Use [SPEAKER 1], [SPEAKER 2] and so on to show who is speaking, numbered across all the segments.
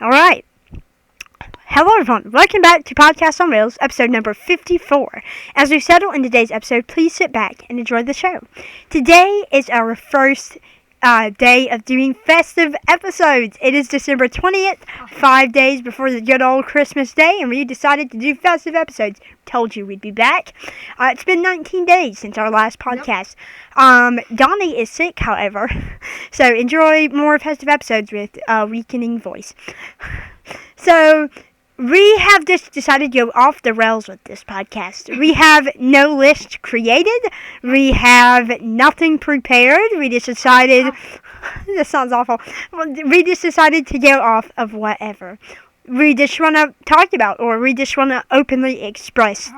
[SPEAKER 1] Alright. Hello everyone, welcome back to Podcast on Wheelz, episode number 54. As we settle in today's episode, please sit back and enjoy the show. Today is our first day of doing festive episodes. It is December 20th, 5 days before the good old Christmas day, and we decided to do festive episodes. Told you we'd be back. It's been 19 days since our last podcast. Donny is sick, however, so enjoy more festive episodes with a weakening voice. So, we have just decided to go off the rails with this podcast. We have no list created. We have nothing prepared. We just decided... This sounds awful. We just decided to go off of whatever we just want to talk about, or we just want to openly express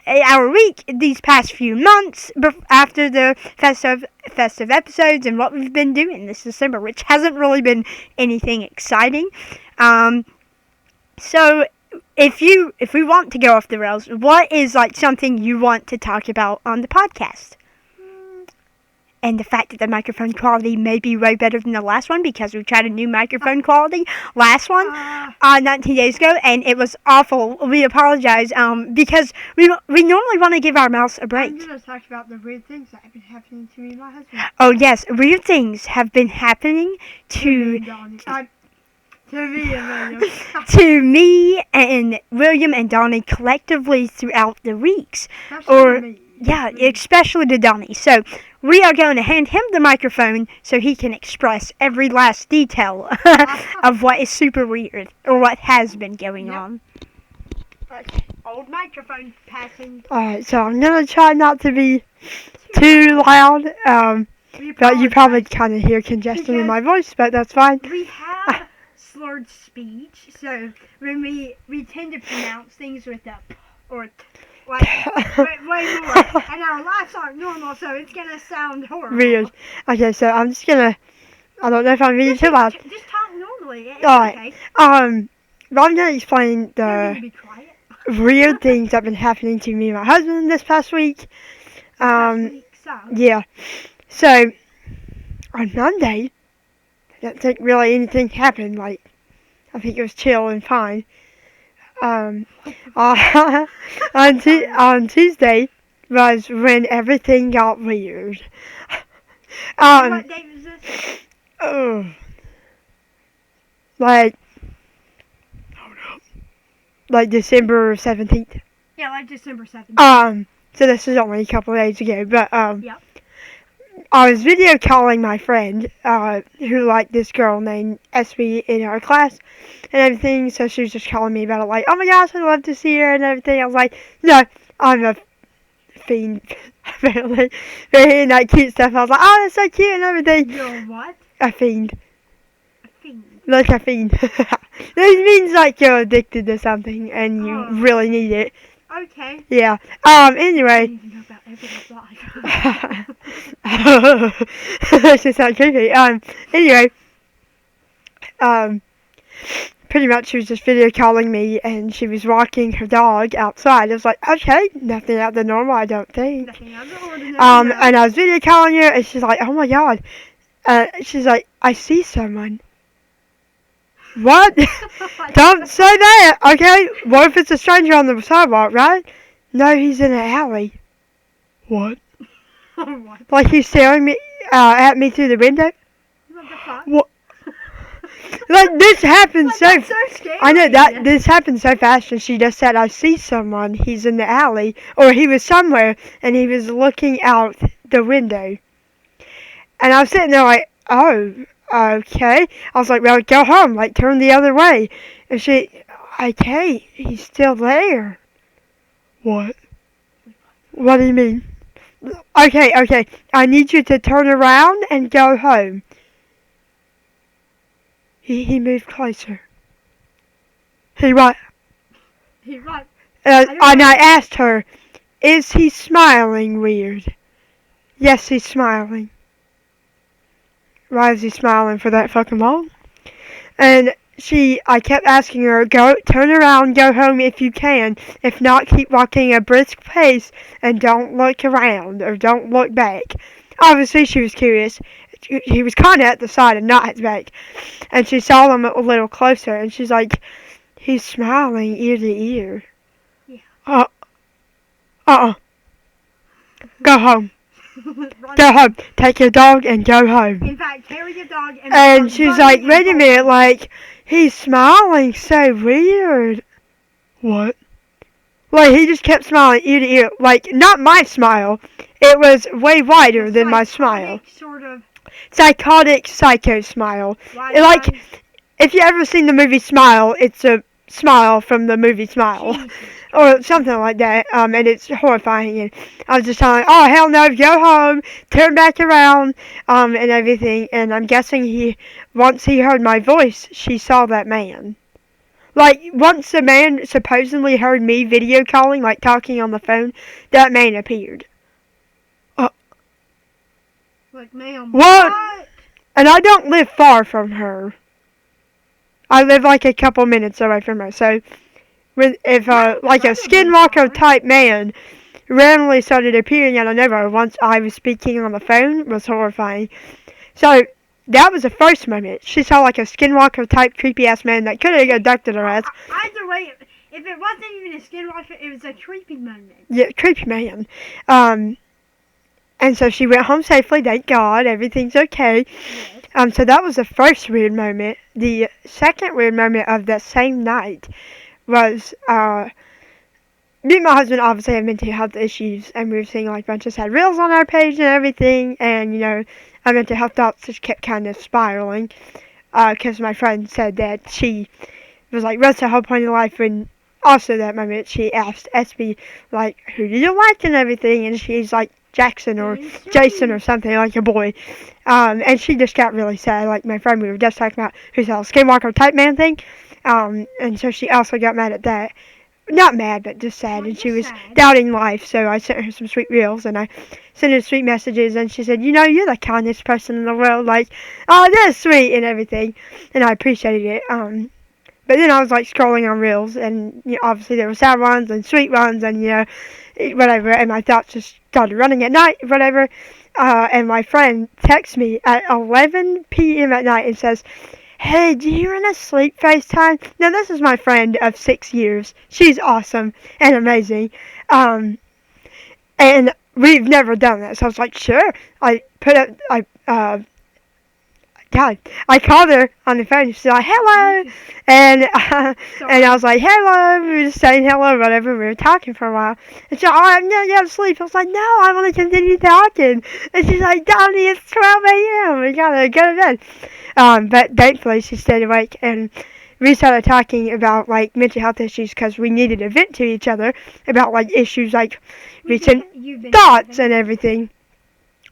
[SPEAKER 1] our week, these past few months after the festive episodes and what we've been doing this December, which hasn't really been anything exciting. So, if we want to go off the rails, what is something you want to talk about on the podcast? And the fact that the microphone quality may be way better than the last one, because we tried a new microphone quality last one 19 days ago, and it was awful. We apologize, because we normally want to give our mouths a break.
[SPEAKER 2] I'm going to talk about the weird things that have been happening to me and my husband.
[SPEAKER 1] Oh yes, weird things have been happening to me and William and Donny collectively throughout the weeks. Especially to Donny. So we are going to hand him the microphone so he can express every last detail of what is super weird, or what has been going on.
[SPEAKER 2] Okay. Old microphone passing.
[SPEAKER 3] Alright, so I'm going to try not to be too loud. But you probably kind of hear congestion in my voice, but that's fine.
[SPEAKER 2] We have slurred speech, so when we tend to pronounce things with a p or t, way more, and our lives aren't normal, so it's gonna sound horrible.
[SPEAKER 3] Weird. Okay, so I'm just gonna, I don't know if I'm being too loud.
[SPEAKER 2] Just talk normally.
[SPEAKER 3] Alright.
[SPEAKER 2] Okay.
[SPEAKER 3] I'm gonna explain the weird things that have been happening to me and my husband this past week. Yeah. So, on Monday, I don't think really anything happened. I think it was chill and fine. On Tuesday was when everything got weird.
[SPEAKER 2] What date was this?
[SPEAKER 3] December 17th.
[SPEAKER 2] Yeah, December 17th.
[SPEAKER 3] So this was only a couple of days ago, but
[SPEAKER 2] Yep.
[SPEAKER 3] I was video calling my friend, who liked this girl named SB in our class and everything, so she was just calling me about it, oh my gosh, I'd love to see her and everything. I was like, no, I'm a fiend, apparently, and that cute stuff. I was like, oh, that's so cute and everything.
[SPEAKER 2] You're what?
[SPEAKER 3] A fiend.
[SPEAKER 2] A fiend?
[SPEAKER 3] Like a fiend. This means you're addicted to something and you really need it.
[SPEAKER 2] Okay.
[SPEAKER 3] Yeah. Anyway.
[SPEAKER 2] I don't even know about everybody's life.
[SPEAKER 3] That just sounds creepy. Anyway. Pretty much she was just video calling me and she was walking her dog outside. I was like, okay, nothing out of the normal, I don't think.
[SPEAKER 2] Nothing out of the ordinary.
[SPEAKER 3] And I was video calling her and she's like, oh my god. She's like, I see someone. What? Don't say that, okay? What if it's a stranger on the sidewalk, right? No, he's in an alley. What?
[SPEAKER 2] What?
[SPEAKER 3] He's staring at me through the window?
[SPEAKER 2] What the fuck?
[SPEAKER 3] What? This happened
[SPEAKER 2] That's so scary.
[SPEAKER 3] I know that this happened so fast, and she just said, I see someone, he's in the alley, or he was somewhere, and he was looking out the window. And I was sitting there like, oh, okay. I was like, well, go home, turn the other way. And she, okay, he's still there. What? What do you mean? Okay, I need you to turn around and go home. He moved closer. He what?
[SPEAKER 2] He what?
[SPEAKER 3] And I asked her, is he smiling weird? Yes, he's smiling. Why is he smiling for that fucking long? And I kept asking her, turn around, go home if you can. If not, keep walking a brisk pace and don't look around or don't look back. Obviously, she was curious. he was kind of at the side and not his back. And she saw him a little closer, and she's like, he's smiling ear to ear.
[SPEAKER 2] Yeah.
[SPEAKER 3] Go home. Go home. Take your dog and go home.
[SPEAKER 2] In fact, carry your dog
[SPEAKER 3] And she's like, wait a minute, like, he's smiling so weird. What? Like, he just kept smiling ear to ear. Like, not my smile. It was way wider than my smile.
[SPEAKER 2] Sort of.
[SPEAKER 3] Psychotic psycho smile. Like, if you ever seen the movie Smile, it's a smile from the movie Smile.
[SPEAKER 2] Jesus.
[SPEAKER 3] Or something like that, and it's horrifying, and I was just telling, oh, hell no, go home, turn back around, and everything, and I'm guessing once he heard my voice, she saw that man. Like, once the man supposedly heard me video calling, like talking on the phone, that man appeared.
[SPEAKER 2] Like, ma'am,
[SPEAKER 3] what? And I don't live far from her. I live like a couple minutes away from her, so if like a skinwalker type man randomly started appearing out of nowhere once I was speaking on the phone, it was horrifying. So that was the first moment. She saw like a skinwalker type creepy ass man that could have abducted her ass.
[SPEAKER 2] Either way, if it wasn't even a skinwalker, it was a creepy moment.
[SPEAKER 3] Yeah, creepy man. And so she went home safely, thank God, everything's okay.
[SPEAKER 2] Yes.
[SPEAKER 3] So that was the first weird moment. The second weird moment of that same night was, me and my husband obviously have mental health issues, and we were seeing like a bunch of sad reels on our page and everything, and, you know, our mental health thoughts just kept kind of spiraling, because my friend said that she was like, that's the whole point of life, and also that moment she asked SB, like, who do you like and everything, and she's like, Jackson or Jason or something, like a boy. And she just got really sad. Like my friend, we were just talking about who's a skinwalker type man thing. And so she also got mad at that. Not mad, but just sad. And she was doubting life. So I sent her some sweet reels and I sent her sweet messages. And she said, you know, you're the kindest person in the world. Like, oh, that's sweet and everything. And I appreciated it. But then I was like scrolling on reels, and you know, obviously there were sad ones and sweet ones, and you know, whatever. And my thoughts just started running at night, whatever. And my friend texts me at 11 p.m. at night and says, "Hey, do you want to sleep FaceTime?" Now this is my friend of 6 years. She's awesome and amazing. And we've never done that, so I was like, sure. I called her on the phone. She's like, hello. And and I was like, hello. We were just saying hello, whatever. We were talking for a while. And she's like, oh, I'm not going to sleep. I was like, no, I want to continue talking. And she's like, Donny, it's 12 a.m. We got to go to bed. But thankfully, she stayed awake. And we started talking about, like, mental health issues because we needed to vent to each other about, like, issues like recent thoughts and everything.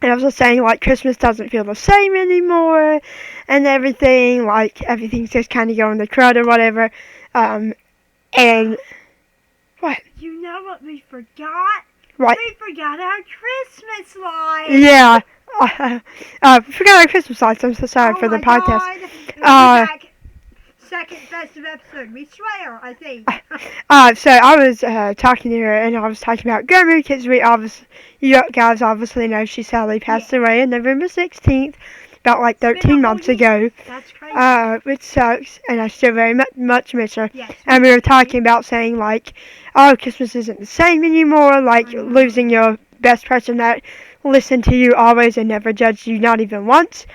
[SPEAKER 3] And I was just saying, like, Christmas doesn't feel the same anymore and everything. Like, everything's just kind of going to crud or whatever. And, what?
[SPEAKER 2] You know what we forgot?
[SPEAKER 3] What?
[SPEAKER 2] We forgot our Christmas lights.
[SPEAKER 3] Yeah. We forgot our Christmas lights. I'm so sorry for the podcast.
[SPEAKER 2] Back. Second festive episode. We swear, I think.
[SPEAKER 3] So I was talking to her, and I was talking about Grandma because you guys obviously know she sadly passed away on November 16th, about like 13 months ago.
[SPEAKER 2] That's crazy.
[SPEAKER 3] Which sucks, and I still very much miss her.
[SPEAKER 2] Yes.
[SPEAKER 3] And we were talking about saying like, oh, Christmas isn't the same anymore, like losing your best person that listened to you always and never judged you, not even once.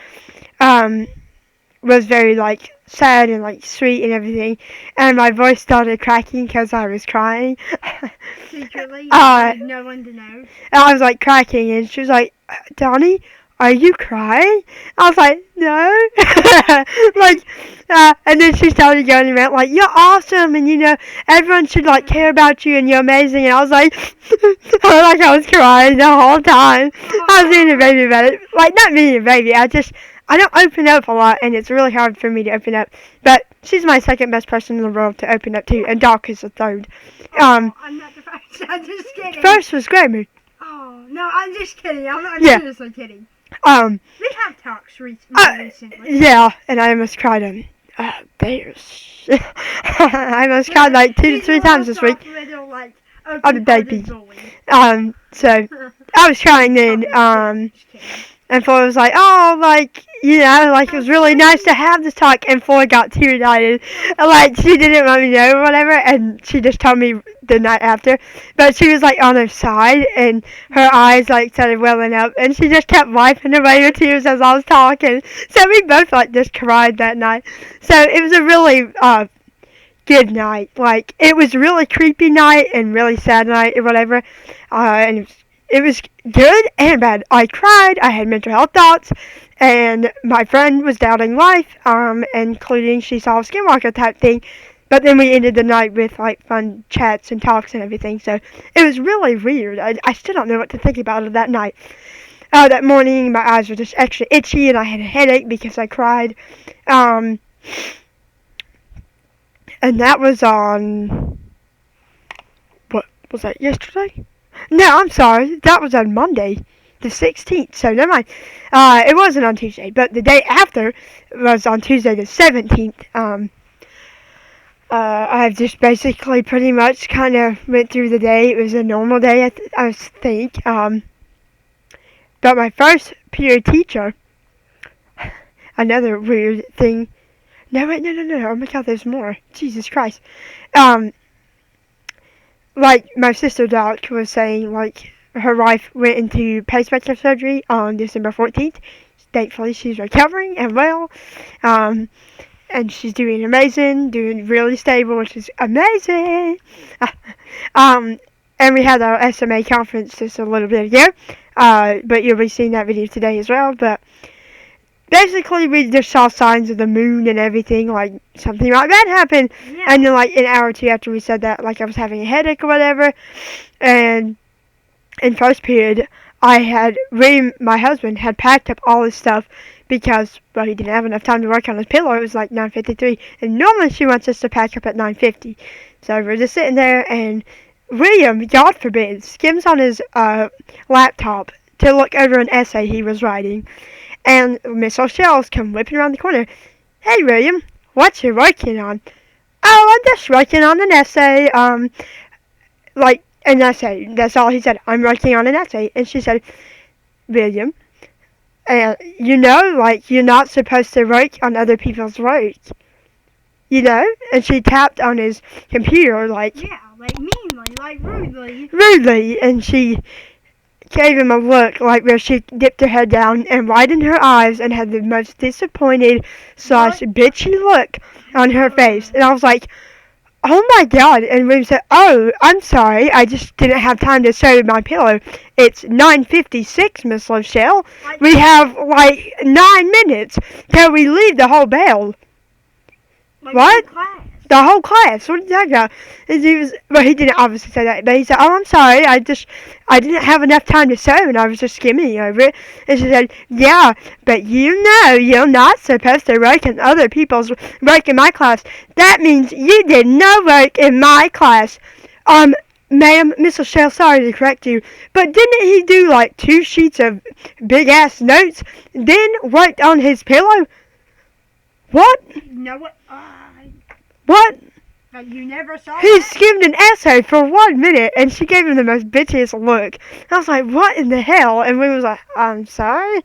[SPEAKER 3] Was very like sad and like sweet and everything, and my voice started cracking because I was crying.
[SPEAKER 2] Secretly, no one to know.
[SPEAKER 3] And I was like cracking, and she was like, Donny, are you crying? I was like, no. And then she started going around like, you're awesome, and you know, everyone should like care about you, and you're amazing. And I was like, like I was crying the whole time. I was being a baby about it. Like, not being a baby, I don't open up a lot, and it's really hard for me to open up. But she's my second best person in the world to open up to, and Doc is the third.
[SPEAKER 2] I'm not the first. I'm just kidding.
[SPEAKER 3] First was Grandma.
[SPEAKER 2] Oh, no, I'm just kidding. I'm
[SPEAKER 3] Yeah.
[SPEAKER 2] seriously kidding.
[SPEAKER 3] We
[SPEAKER 2] have talks recently.
[SPEAKER 3] Yeah, and I almost cried on bears. I almost cried like 2 to 3 times this week.
[SPEAKER 2] Little, like,
[SPEAKER 3] On the baby. So I was crying then. And Floyd was like, oh, like, you know, like, it was really nice to have this talk. And Floyd got teary-eyed. Like, she didn't let me know or whatever. And she just told me the night after. But she was, like, on her side. And her eyes, like, started welling up. And she just kept wiping away her tears as I was talking. So we both, like, just cried that night. So it was a really good night. Like, it was a really creepy night and really sad night or whatever. And it was good and bad. I cried, I had mental health thoughts, and my friend was doubting life, including she saw a skinwalker type thing. But then we ended the night with, like, fun chats and talks and everything. So it was really weird. I still don't know what to think about it that night. That morning, my eyes were just extra itchy, and I had a headache because I cried. And that was on, what was that, yesterday? No, I'm sorry, that was on Monday, the 16th, so never mind. It wasn't on Tuesday, but the day after was on Tuesday the 17th. I just basically pretty much kind of went through the day. It was a normal day, I think. But my first period teacher, another weird thing. No, wait, no. Oh my God, there's more. Jesus Christ. Like my sister Doc was saying, like her wife went into pacemaker surgery on December 14th. Thankfully, she's recovering and well. And she's doing amazing, doing really stable, which is amazing. And we had our SMA conference just a little bit ago. But you'll be seeing that video today as well. But basically, we just saw signs of the moon and everything, like something like that happened.
[SPEAKER 2] Yeah.
[SPEAKER 3] And then, like, an hour or two after we said that, like, I was having a headache or whatever. And in first period, my husband had packed up all his stuff because, well, he didn't have enough time to work on his pillow. It was like 9:53, and normally she wants us to pack up at 9:50. So we're just sitting there, and William, God forbid, skims on his laptop to look over an essay he was writing. And Miss O'Shell's come whipping around the corner. Hey, William, what you working on? Oh, I'm just working on an essay, like, an essay. That's all he said. I'm working on an essay. And she said, William, you know, like, you're not supposed to work on other people's work. You know? And she tapped on his computer, like...
[SPEAKER 2] Yeah, like meanly, like rudely.
[SPEAKER 3] Rudely, and she gave him a look, like, where she dipped her head down and widened her eyes and had the most disappointed / bitchy look on her face. And I was like, oh my God. And William said, oh, I'm sorry, I just didn't have time to sew my pillow. It's 9:56, Miss Rochelle. We have, like, 9 minutes till we leave the whole bell.
[SPEAKER 2] Like
[SPEAKER 3] What?
[SPEAKER 2] Class.
[SPEAKER 3] The whole class. What are you talking about? And he didn't obviously say that, but he said, oh, I'm sorry, I didn't have enough time to sew, and I was just skimming over it. And she said, yeah, but you know you're not supposed to work in other people's work in my class. That means you did no work in my class. Ma'am, Miss O'Shell, sorry to correct you, but didn't he do, like, 2 sheets of big-ass notes, then worked on his pillow? What?
[SPEAKER 2] No, what?
[SPEAKER 3] What?
[SPEAKER 2] Like you never saw
[SPEAKER 3] He
[SPEAKER 2] that?
[SPEAKER 3] skimmed an essay for 1 minute, and she gave him the most bitchiest look. I was like, what in the hell? And we was like, I'm sorry?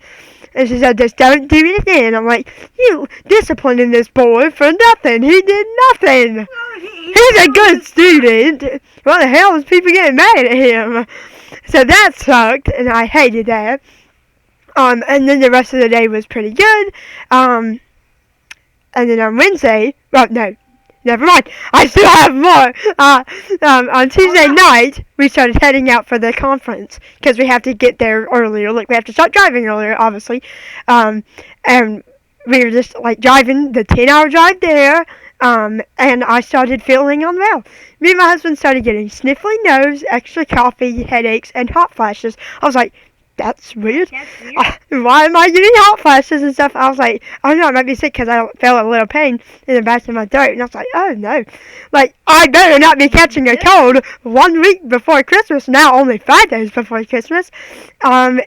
[SPEAKER 3] And she said, just don't do it again. I'm like, you disciplining this boy for nothing. He did nothing.
[SPEAKER 2] No,
[SPEAKER 3] He's a good student. What the hell is people getting mad at him? So that sucked, and I hated that. And then the rest of the day was pretty good. And then on Wednesday, well, no, never mind. I still have more. On Tuesday night, we started heading out for the conference because we have to get there earlier. Like, we have to start driving earlier, obviously. And we were just, like, driving the 10-hour drive there. And I started feeling unwell. Me and my husband started getting sniffly nose, extra coffee, headaches, and hot flashes. I was like, that's weird.
[SPEAKER 2] That's weird.
[SPEAKER 3] Why am I getting hot flashes and stuff? I was like, oh no, I might be sick because I felt a little pain in the back of my throat. And I was like, oh no. Like, I better not be catching a cold 1 week before Christmas, now only 5 days before Christmas,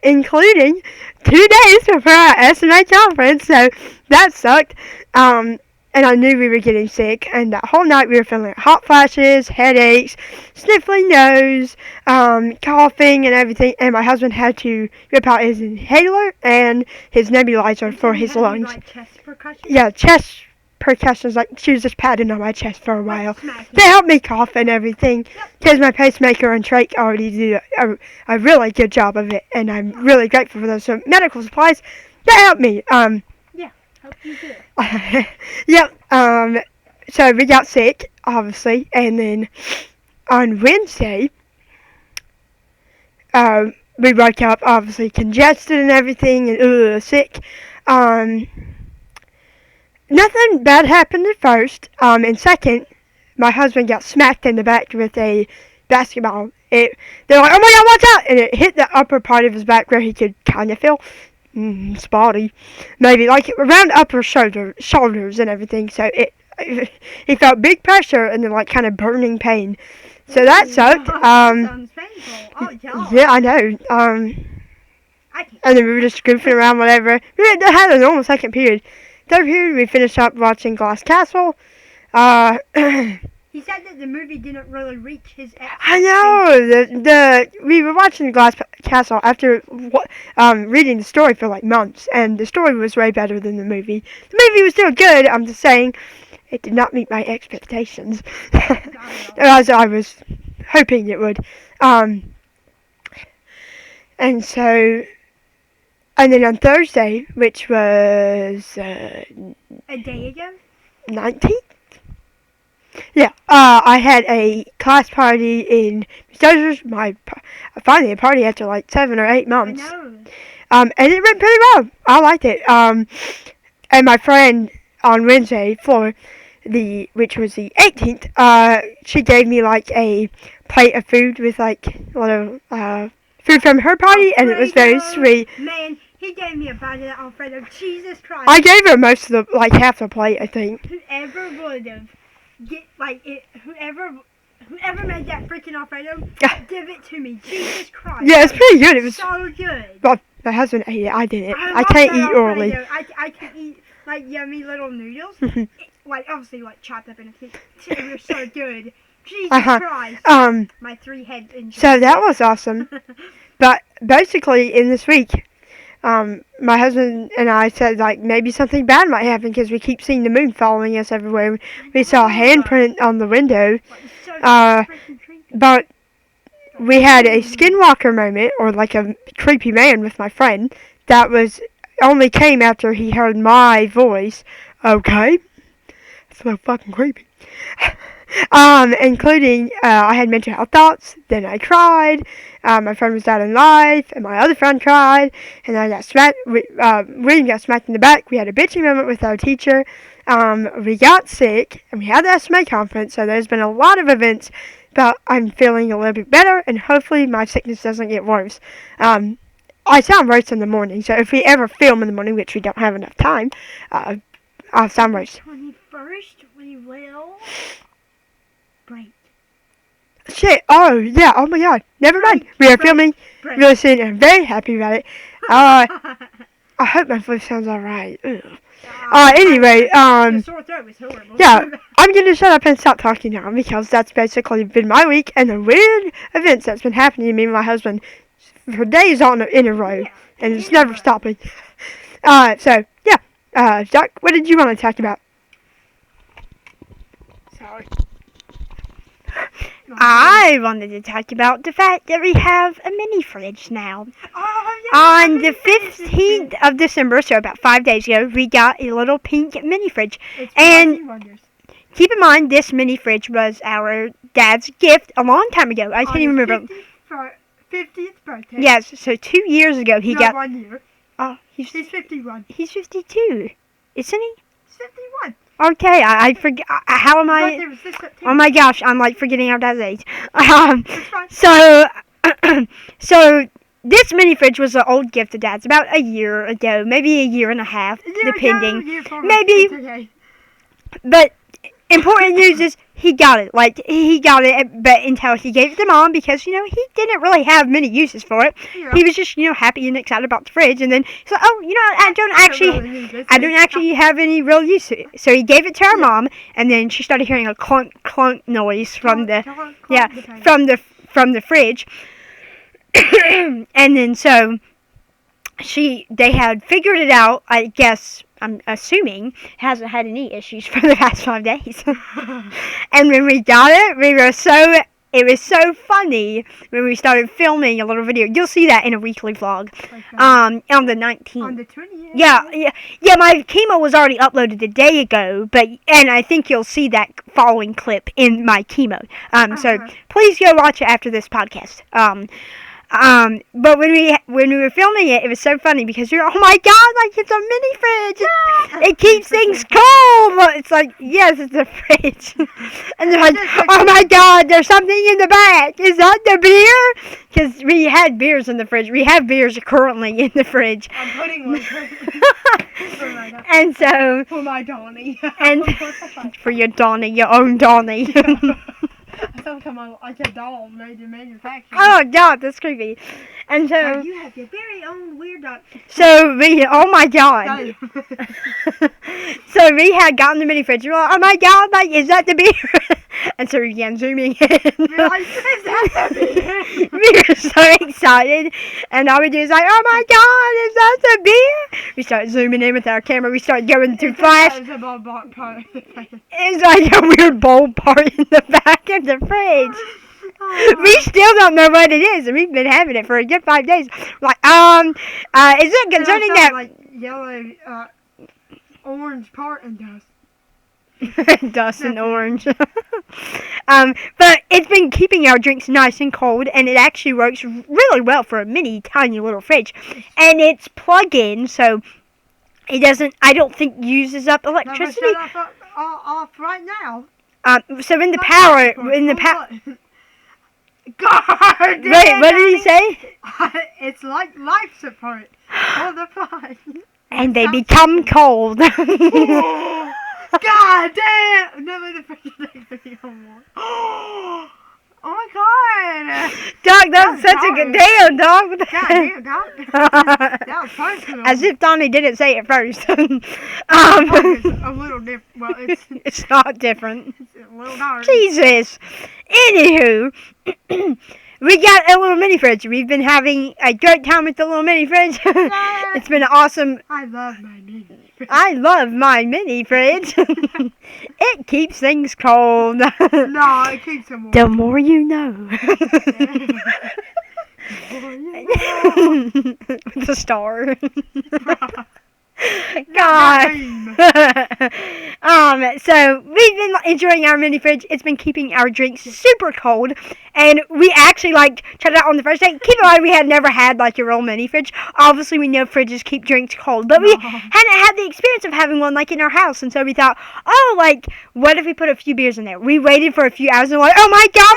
[SPEAKER 3] including 2 days before our SMA conference. So that sucked. and I knew we were getting sick. And that whole night we were feeling like hot flashes, headaches, sniffling nose, coughing, and everything. And my husband had to rip out his inhaler and his nebulizer for his lungs.
[SPEAKER 2] Like chest percussion?
[SPEAKER 3] Yeah, chest percussions. Like she was just patting on my chest for a while.
[SPEAKER 2] Smacking.
[SPEAKER 3] They helped me cough and everything. Because my pacemaker and trach already did a really good job of it, and I'm really grateful for those medical supplies that helped me.
[SPEAKER 2] Hope you do.
[SPEAKER 3] Yep. So we got sick, obviously, and then on Wednesday, we woke up obviously congested and everything, and sick. Nothing bad happened at first. And second, my husband got smacked in the back with a basketball. They're like, "Oh my God, watch out!" And it hit the upper part of his back where he could kind of feel spotty, maybe like around upper shoulders and everything. So he felt big pressure and then like kind of burning pain. So that sucked.
[SPEAKER 2] Sounds painful. Oh, y'all.
[SPEAKER 3] Yeah, I know. And then we were just goofing around, whatever. We had a normal second period. Third period, we finished up watching Glass Castle.
[SPEAKER 2] He said that the movie didn't really reach his expectations.
[SPEAKER 3] I know. We were watching Glass Castle after reading the story for like months, and the story was way better than the movie. The movie was still good. I'm just saying, it did not meet my expectations, as I was hoping it would. And then on Thursday, which was
[SPEAKER 2] A day ago?
[SPEAKER 3] 19th. Yeah, I had a class party in Stoner's. Finally a party after like 7 or 8 months.
[SPEAKER 2] I know.
[SPEAKER 3] And it went pretty well. I liked it. And my friend on Wednesday which was the 18th, she gave me like a plate of food with like a little food from her party, and it was very sweet.
[SPEAKER 2] Man, he gave me a bite of that Alfredo. Jesus Christ.
[SPEAKER 3] I gave her most of the, like half the plate, I think.
[SPEAKER 2] Whoever would have whoever made that freaking Alfredo, give it to me. Jesus Christ.
[SPEAKER 3] Yeah, it's pretty good. It was
[SPEAKER 2] so good.
[SPEAKER 3] Well, my husband ate it. I didn't. I
[SPEAKER 2] love
[SPEAKER 3] can't
[SPEAKER 2] that
[SPEAKER 3] eat early.
[SPEAKER 2] Alfredo. I can eat like yummy little noodles. Like obviously like chopped up in a cake. They were so good. Jesus Christ. My 3 heads enjoyed.
[SPEAKER 3] So that was awesome. But basically in this week, my husband and I said like maybe something bad might happen because we keep seeing the moon following us everywhere. We saw a handprint on the window. But we had a skinwalker moment, or like a creepy man with my friend, that only came after he heard my voice. Okay. So fucking creepy. Including, I had mental health thoughts, then I cried, my friend was out in life, and my other friend cried, and I got smacked, William got smacked in the back. We had a bitchy moment with our teacher, we got sick, and we had the SMA conference, so there's been a lot of events, but I'm feeling a little bit better, and hopefully my sickness doesn't get worse. I sound worse in the morning, so if we ever film in the morning, which we don't have enough time, I'll sound worse.
[SPEAKER 2] 21st, we will break.
[SPEAKER 3] Shit, oh yeah, oh my God, never mind. We are filming really soon, and I'm very happy about it. I hope my voice sounds alright. Anyway,
[SPEAKER 2] The sore throat was horrible.
[SPEAKER 3] yeah, I'm gonna shut up and stop talking now, because that's basically been my week, and the weird events that's been happening to me and my husband for days in a row, and it's never stopping. So, yeah, Jack, what did you want to talk about?
[SPEAKER 2] Sorry.
[SPEAKER 1] I wanted to talk about the fact that we have a mini fridge now.
[SPEAKER 2] Oh, yeah,
[SPEAKER 1] On the 15th of December, so about 5 days ago, we got a little pink mini fridge. And keep in mind, this mini fridge was our dad's gift a long time ago. I can't even remember.
[SPEAKER 2] 50th birthday.
[SPEAKER 1] Yes, so 2 years ago he got.
[SPEAKER 2] 1 year.
[SPEAKER 1] Oh,
[SPEAKER 2] He's 51.
[SPEAKER 1] He's 52, isn't he?
[SPEAKER 2] He's 51.
[SPEAKER 1] Okay, I forget. How am I?
[SPEAKER 2] Birthday was this September.
[SPEAKER 1] Oh my gosh, I'm like forgetting our dad's age.
[SPEAKER 2] It's fine.
[SPEAKER 1] So this mini fridge was an old gift of dad's about a year ago, maybe a year and a half, depending. Maybe.
[SPEAKER 2] Okay.
[SPEAKER 1] But important news is he got it. Like, he got it, but until he gave it to Mom because, he didn't really have many uses for it.
[SPEAKER 2] Yeah.
[SPEAKER 1] He was just, happy and excited about the fridge. And then he's like, oh, I don't actually have any real use to it. So he gave it to our mom, and then she started hearing a clunk, clunk noise from the fridge. And then so they had figured it out, I guess. I'm assuming hasn't had any issues for the past 5 days. And when we got it, it was so funny when we started filming a little video. You'll see that in a weekly vlog. On the 19th.
[SPEAKER 2] On the 20th.
[SPEAKER 1] Yeah, my chemo was already uploaded a day ago, and I think you'll see that following clip in my chemo. So please go watch it after this podcast. But when we were filming it, it was so funny because you're, oh my god, like it's a mini fridge. Yeah. It keeps things cold. Well, it's like, yes, it's a fridge. And they're like, oh my god, there's something in the back. Is that the beer? Because we had beers in the fridge. We have beers currently in the fridge.
[SPEAKER 2] I'm putting one
[SPEAKER 1] and so
[SPEAKER 2] for my Donny.
[SPEAKER 1] And for your Donny, your own Donny.
[SPEAKER 2] I thought I'm like a doll made in manufacturing.
[SPEAKER 1] Oh god, that's creepy. And so
[SPEAKER 2] you have your very own weird dog.
[SPEAKER 1] So oh my god. So we had gotten the mini fridge. We were like, oh my god, like, is that the beer? And so we began zooming in.
[SPEAKER 2] We're like, is that the beer?
[SPEAKER 1] We were so excited. And all we do is like, oh my god, is that the beer? We started zooming in with our camera. We started going through flash. It's like a weird bulb part in the back of the fridge. We still don't know what it is, and we've been having it for a good 5 days. Like, is it concerning that
[SPEAKER 2] like yellow, orange part and dust?
[SPEAKER 1] Dust and orange. But it's been keeping our drinks nice and cold, and it actually works really well for a mini, tiny little fridge. And it's plug-in, so it doesn't, I don't think, uses up electricity.
[SPEAKER 2] No, shut off right now.
[SPEAKER 1] So in the power, God damn, wait, what did he say?
[SPEAKER 2] It's like life support for the fun.
[SPEAKER 1] And they become cold.
[SPEAKER 2] God damn! No, the fridge is Oh my god!
[SPEAKER 1] Dog, that's such a good deal, dog.
[SPEAKER 2] God damn, dog. That was personal.
[SPEAKER 1] As if Donny didn't say it first.
[SPEAKER 2] It's a little different. Well,
[SPEAKER 1] it's not different.
[SPEAKER 2] It's a little dark.
[SPEAKER 1] Jesus. Anywho, we got a little mini fridge. We've been having a great time with the little mini fridge. It's been awesome.
[SPEAKER 2] I love my mini fridge.
[SPEAKER 1] I love my mini fridge. It keeps things cold.
[SPEAKER 2] No, it keeps them warm.
[SPEAKER 1] The more you know. With a star. God. So we've been enjoying our mini fridge. It's been keeping our drinks super cold, and we actually tried it out on the first day. Keep in mind, we had never had a real mini fridge. Obviously, we know fridges keep drinks cold, but we hadn't had the experience of having one in our house, and so we thought, what if we put a few beers in there? We waited for a few hours and we're like, oh my god,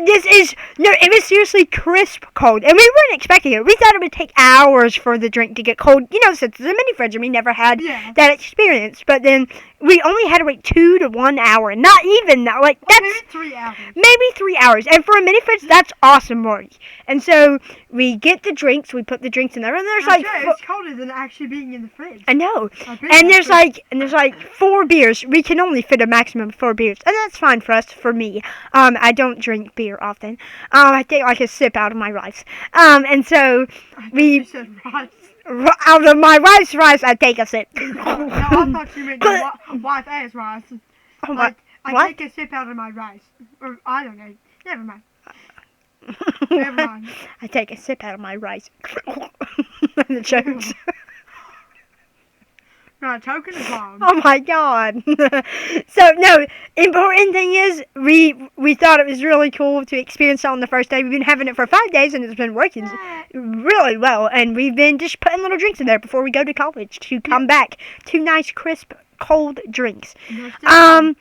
[SPEAKER 1] it was seriously crisp cold, and we weren't expecting it. We thought it would take hours for the drink to get cold, since it's a mini fridge, and we never had that experience. But then we only had to wait 2 to 1 hour, not even that. That's
[SPEAKER 2] maybe 3 hours.
[SPEAKER 1] Maybe 3 hours, and for a mini fridge, that's awesome, Morty. And so we get the drinks, we put the drinks in there, and there's
[SPEAKER 2] it's colder than actually being in the fridge.
[SPEAKER 1] I know. And there's 4 beers. We can only fit a maximum of 4 beers, and that's fine for us. For me, I don't drink beer often. I take a sip out of my rice. And so
[SPEAKER 2] you said rice.
[SPEAKER 1] Out of my wife's rice, I take a sip.
[SPEAKER 2] No, I thought you meant your wife as rice. I take a sip out of my rice. Or, I don't know. Never mind. Never mind.
[SPEAKER 1] I take a sip out of my rice. And it chokes.
[SPEAKER 2] No, choking is wrong.
[SPEAKER 1] Oh my god. So, no, important thing is, we thought it was really cool to experience it on the first day. We've been having it for 5 days, and it's been working really well. And we've been just putting little drinks in there before we go to college to come back to nice, crisp, cold drinks. Another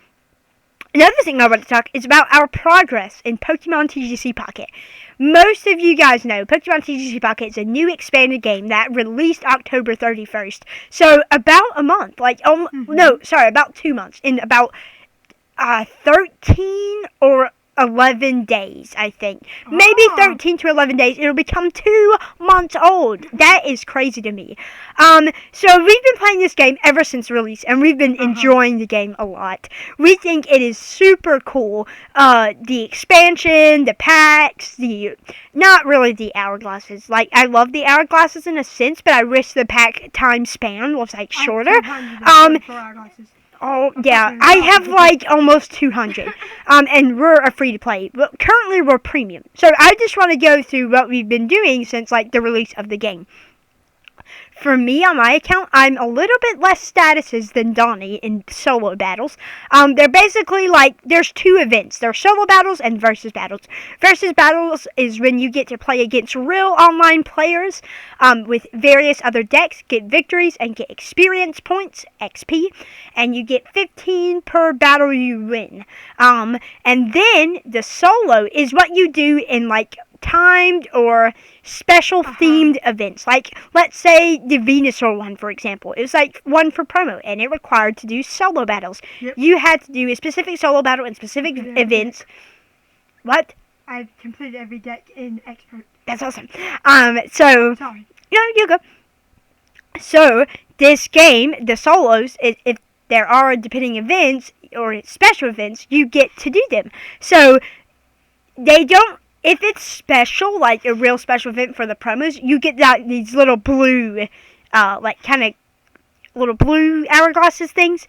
[SPEAKER 1] thing I want to talk is about our progress in Pokemon TGC Pocket. Most of you guys know Pokemon TGC Pocket is a new expanded game that released October 31st. So about a month, about 2 months. In about 13 or 11 days, I think. Maybe
[SPEAKER 2] Oh.
[SPEAKER 1] 13 to 11 days. It'll become 2 months old. That is crazy to me. So we've been playing this game ever since release, and we've been enjoying the game a lot. We think it is super cool. The expansion, the packs, not really the hourglasses. Like, I love the hourglasses in a sense, but I wish the pack time span was, like, shorter. Oh, yeah, I have like almost 200, and we're a free-to-play. Well, currently, we're premium. So I just want to go through what we've been doing since, like, the release of the game. For me, on my account, I'm a little bit less statuses than Donny in solo battles. They're basically like, there's 2 events. There's solo battles and versus battles. Versus battles is when you get to play against real online players with various other decks, get victories, and get experience points, XP, and you get 15 per battle you win. And then the solo is what you do in, like, timed or special themed events. Like, let's say the Venusaur one, for example. It was like one for promo, and it required to do solo battles.
[SPEAKER 2] Yep.
[SPEAKER 1] You had to do a specific solo battle and specific events. What?
[SPEAKER 2] I've completed every deck in Expert.
[SPEAKER 1] That's awesome. So,
[SPEAKER 2] Sorry.
[SPEAKER 1] no, you go. So, this game, the solos, if there are depending events or special events, you get to do them. So, they don't. If it's special, like a real special event for the promos, you get these little blue, like kind of little blue hourglasses things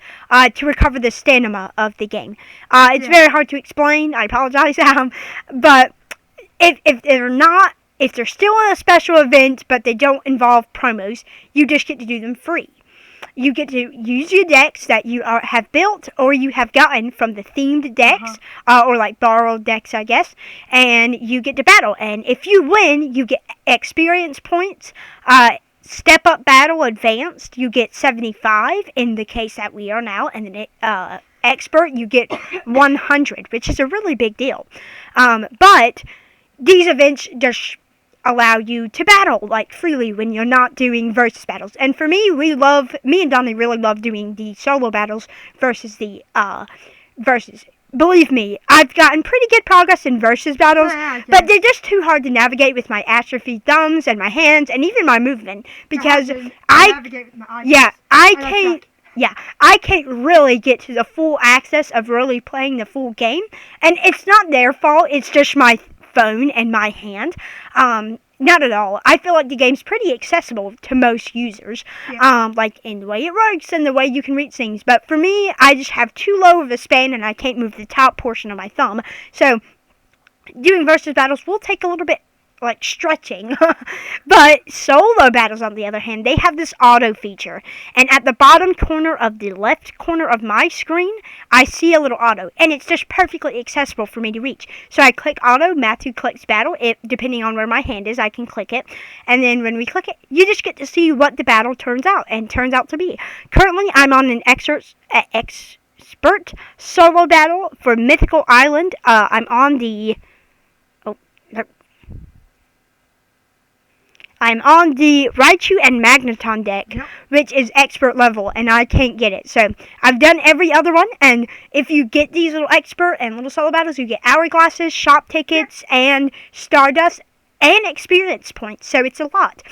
[SPEAKER 1] to recover the stamina of the game. It's very hard to explain. I apologize. But if they're still in a special event, but they don't involve promos, you just get to do them free. You get to use your decks that you have built or you have gotten from the themed decks, or like borrowed decks, I guess, and you get to battle. And if you win, you get experience points. Step up battle advanced, you get 75 in the case that we are now, and then expert, you get 100, which is a really big deal. But these events just allow you to battle, like, freely when you're not doing versus battles. And for me, me and Donny really love doing the solo battles versus the, versus. Believe me, I've gotten pretty good progress in versus battles, but they're just too hard to navigate with my atrophied thumbs and my hands and even my movement, because I can't really get to the full access of really playing the full game, and it's not their fault, it's just my phone and my hand. Not at all. I feel like the game's pretty accessible to most users, like in the way it works and the way you can reach things. But for me, I just have too low of a span and I can't move the top portion of my thumb. So doing versus battles will take a little bit, like, stretching. But solo battles, on the other hand, they have this auto feature, and at the bottom corner of the left corner of my screen, I see a little auto, and it's just perfectly accessible for me to reach. So I click auto, Matthew clicks battle. Depending on where my hand is, I can click it, and then when we click it, you just get to see what the battle turns out to be. Currently, I'm on an expert solo battle for Mythical Island. I'm on the Raichu and Magneton deck, which is expert level, and I can't get it. So I've done every other one, and if you get these little expert and little solo battles, you get hourglasses, shop tickets, and Stardust, and experience points. So it's a lot,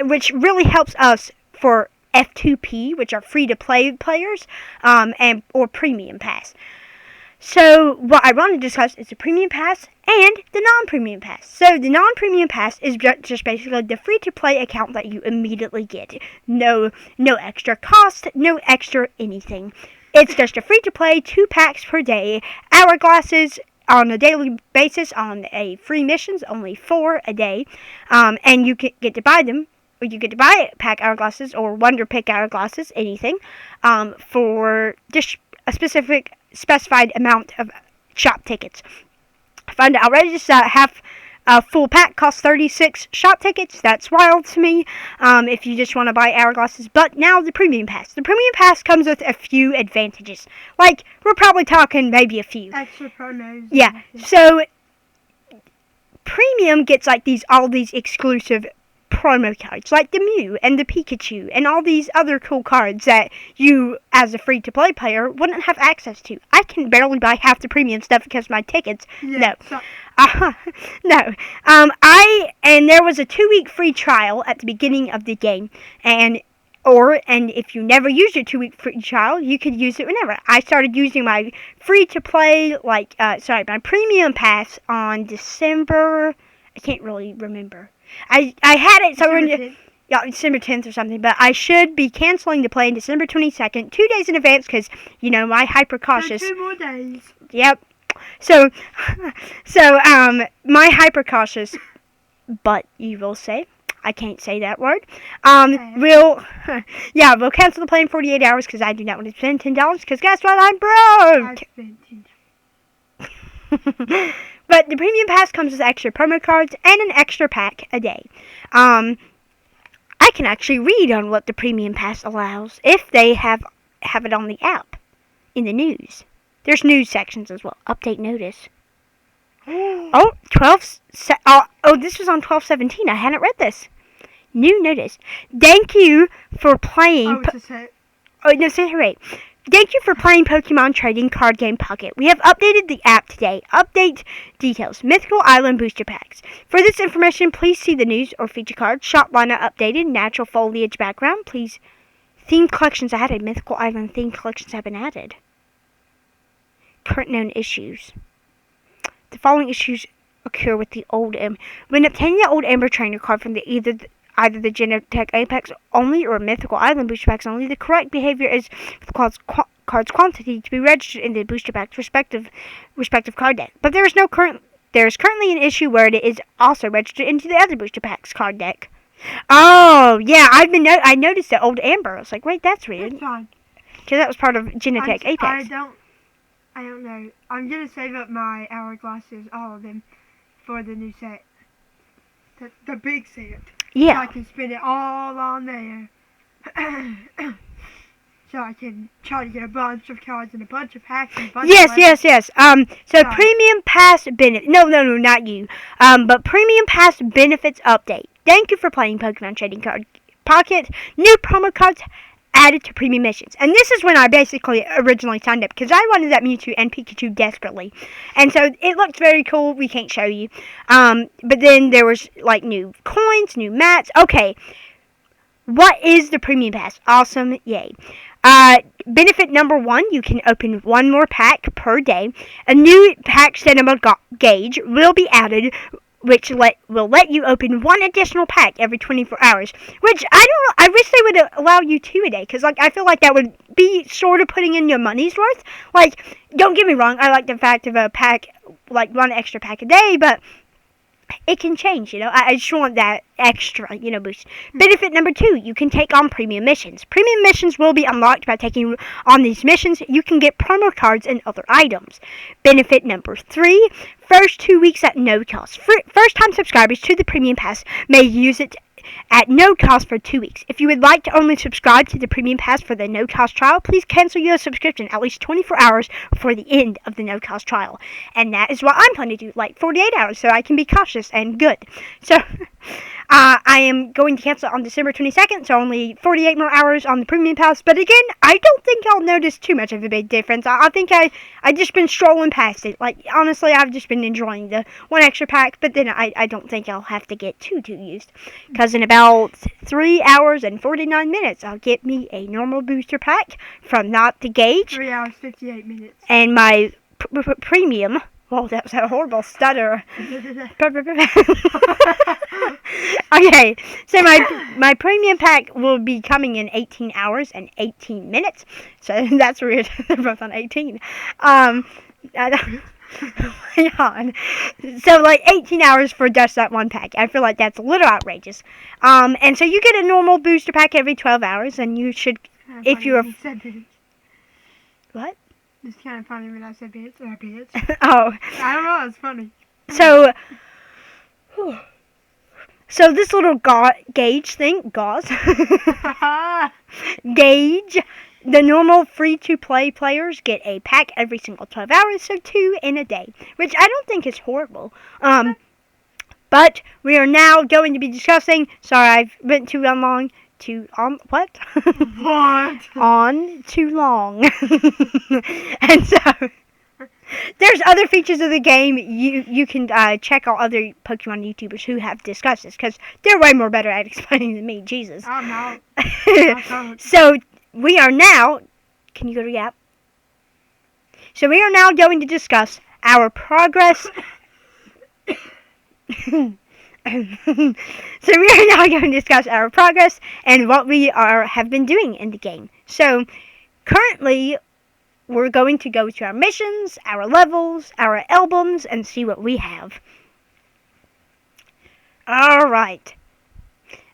[SPEAKER 1] which really helps us for F2P, which are free-to-play players, or Premium Pass. So what I want to discuss is the Premium Pass and the non-Premium Pass. So the non-Premium Pass is just basically the free-to-play account that you immediately get. No extra cost, no extra anything. It's just a free-to-play 2 packs per day, hourglasses on a daily basis on a free missions, only 4 a day, and you get to buy them. Or you get to buy pack hourglasses or Wonder Pick hourglasses, anything, for just a specified amount of shop tickets. I found it outrageous that half a full pack costs 36 shop tickets. That's wild to me, if you just want to buy hourglasses. But now the Premium Pass. The Premium Pass comes with a few advantages. Like, we're probably talking maybe a few.
[SPEAKER 2] Extra promos.
[SPEAKER 1] Yeah, so Premium gets, like, all these exclusive promo cards like the Mew and the Pikachu and all these other cool cards that you, as a free-to-play player, wouldn't have access to. I can barely buy half the premium stuff because of my tickets.
[SPEAKER 2] Yeah,
[SPEAKER 1] No. No. And there was a 2-week free trial at the beginning of the game, and if you never used your 2-week free trial, you could use it whenever. I started using my free-to-play, my premium pass on December. I can't really remember. I had it December 10th or something, but I should be canceling the play on December 22nd, 2 days in advance, because my hyper cautious.
[SPEAKER 2] 2 more days.
[SPEAKER 1] Yep. So my hyper cautious, but you will say, I can't say that word. We'll cancel the play in 48 hours because I do not want to spend $10 because guess what? I'm broke.
[SPEAKER 2] I spent $10.
[SPEAKER 1] But the premium pass comes with extra promo cards and an extra pack a day. I can actually read on what the premium pass allows if they have it on the app in the news. There's news sections as well. Update notice. This was on 12/17. I hadn't read this. New notice. Thank you for playing. Thank you for playing Pokemon Trading Card Game Pocket. We have updated the app today. Update details. Mythical Island Booster Packs. For this information, please see the news or feature card. Shop lineup updated. Natural foliage background. Please. Theme collections added. Mythical Island theme collections have been added. Current known issues. The following issues occur with the Old Ember. When obtaining the Old Ember Trainer card from either the Genotech Apex only or Mythical Island Booster Packs only, the correct behavior is for the card's quantity to be registered in the Booster Pack's respective card deck. But there is currently an issue where it is also registered into the other Booster Pack's card deck. Oh, yeah, I noticed the Old Amber. I was like, wait, that's weird.
[SPEAKER 2] It's fine.
[SPEAKER 1] Because that was part of Genotech Apex.
[SPEAKER 2] I don't know. I'm going to save up my hourglasses, all of them, for the new set. The big set.
[SPEAKER 1] Yeah.
[SPEAKER 2] So I can spend it all on there. So I can try to get a bunch of cards and a bunch of packs and a bunch of
[SPEAKER 1] Yes. Premium Pass benefit. No, not you. But Premium Pass benefits update. Thank you for playing Pokemon Trading Card Pocket. New promo cards added to premium missions. And this is when I basically originally signed up because I wanted that Mewtwo and Pikachu desperately. And so it looked very cool. We can't show you. But then there was like new coins, new mats. Okay. What is the premium pass? Awesome. Yay. Benefit number 1, you can open one more pack per day. A new pack cinema gauge will be added, which will let you open one additional pack every 24 hours. Which I wish they would allow you 2 a day, because I feel like that would be sort of putting in your money's worth. Like, don't get me wrong, I like the fact of a pack, like one extra pack a day, but it can change, I just want that extra, boost. Benefit number 2, you can take on premium missions. Premium missions will be unlocked by taking on these missions. You can get promo cards and other items. Benefit number 3, first 2 weeks at no cost. First-time subscribers to the Premium Pass may use it at no cost for 2 weeks. If you would like to only subscribe to the Premium Pass for the no-cost trial, please cancel your subscription at least 24 hours before the end of the no-cost trial. And that is what I'm planning to do, like 48 hours, so I can be cautious and good. So, I am going to cancel on December 22nd, so only 48 more hours on the Premium Pass. But again, I don't think I'll notice too much of a big difference. I think I just been strolling past it. Like, honestly, I've just been enjoying the one extra pack, but then I don't think I'll have to get too used. Because in about 3 hours and 49 minutes, I'll get me a normal booster pack from Not the Gauge.
[SPEAKER 2] 3 hours, 58 minutes.
[SPEAKER 1] And my premium... Whoa, that was a horrible stutter. Okay, so my premium pack will be coming in 18 hours and 18 minutes. So that's weird. They're both on 18. So like 18 hours for just that one pack. I feel like that's a little outrageous. And so you get a normal booster pack every 12 hours, and you should, if you're... What?
[SPEAKER 2] It's kind of funny when I said bitch or bitch.
[SPEAKER 1] Oh.
[SPEAKER 2] I don't know, it's funny.
[SPEAKER 1] So this little gauge thing, gauge, the normal free-to-play players get a pack every single 12 hours, so 2 in a day, which I don't think is horrible. But we are now going to be discussing. Sorry, I've been too long. What?
[SPEAKER 3] What?
[SPEAKER 1] On too long. And so there's other features of the game. You can check out other Pokemon YouTubers who have discussed this because they're way more better at explaining than me. Jesus.
[SPEAKER 3] I'm not.
[SPEAKER 1] So we are now. Can you go to the app? So we are now going to discuss our progress. So we are now going to discuss our progress and what we have been doing in the game. So currently, we're going to go to our missions, our levels, our albums, and see what we have. Alright.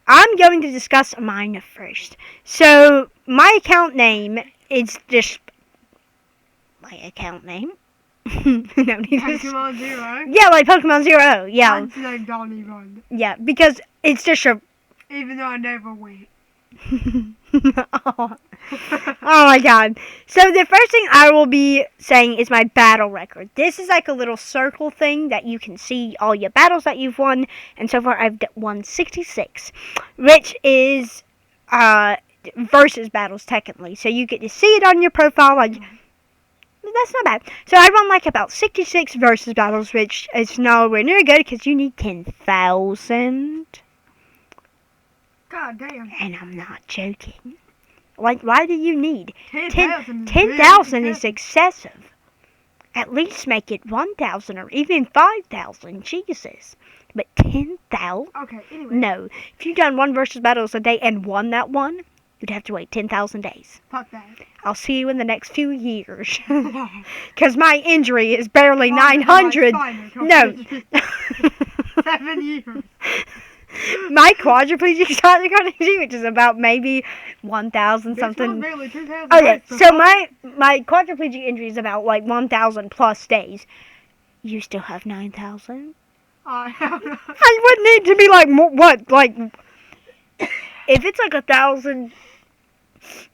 [SPEAKER 1] I'm going to discuss mine first. So, my account name is just my account name.
[SPEAKER 3] Pokemon Zero?
[SPEAKER 1] Yeah, like Pokemon Zero. Yeah.
[SPEAKER 3] I'd say Donny Run.
[SPEAKER 1] Yeah, because it's just a...
[SPEAKER 3] Even though I never went.
[SPEAKER 1] Oh my god. So the first thing I will be saying is my battle record. This is like a little circle thing that you can see all your battles that you've won. And so far I've won 66. Which is versus battles technically. So you get to see it on your profile. Like, that's not bad. So I run like about 66 versus battles, which is nowhere near good because you need 10,000.
[SPEAKER 3] God damn.
[SPEAKER 1] And I'm not joking. Like, why do you need
[SPEAKER 3] 10,000?
[SPEAKER 1] 10,000 is excessive. At least make it 1,000 or even 5,000. Jesus. But 10,000?
[SPEAKER 3] Okay, anyway.
[SPEAKER 1] No. If you've done one versus battles a day and won that one, you'd have to wait 10,000 days.
[SPEAKER 3] Fuck that.
[SPEAKER 1] I'll see you in the next few years. Because my injury is barely 900. No.
[SPEAKER 3] 7 years.
[SPEAKER 1] My quadriplegic injury, which is about maybe 1,000 something.
[SPEAKER 3] Barely 2,000.
[SPEAKER 1] Okay, so my quadriplegic injury is about like 1,000 plus days. You still have 9,000? I would need to be like what? Like if it's like 1,000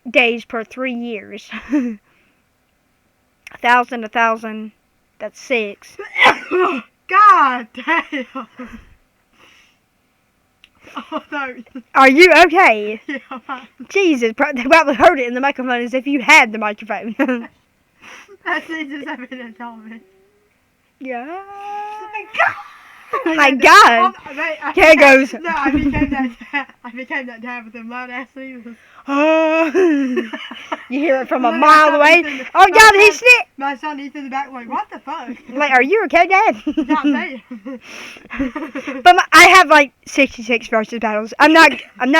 [SPEAKER 1] days per 3 years. 1,000, that's 6.
[SPEAKER 3] God damn. Oh, no.
[SPEAKER 1] Are you okay?
[SPEAKER 3] Yeah.
[SPEAKER 1] Jesus, they probably heard it in the microphone as if you had the microphone.
[SPEAKER 3] That's just having to tell me.
[SPEAKER 1] Yeah. Oh my god. Here it goes.
[SPEAKER 3] No, I became that dad with them loud ass sneezes.
[SPEAKER 1] You hear it from a mile away. Oh god, he sniffed.
[SPEAKER 3] My son eats in the back like, what the fuck?
[SPEAKER 1] Like, are you okay, Dad?
[SPEAKER 3] Not me.
[SPEAKER 1] But I have like 66 versus battles. I'm not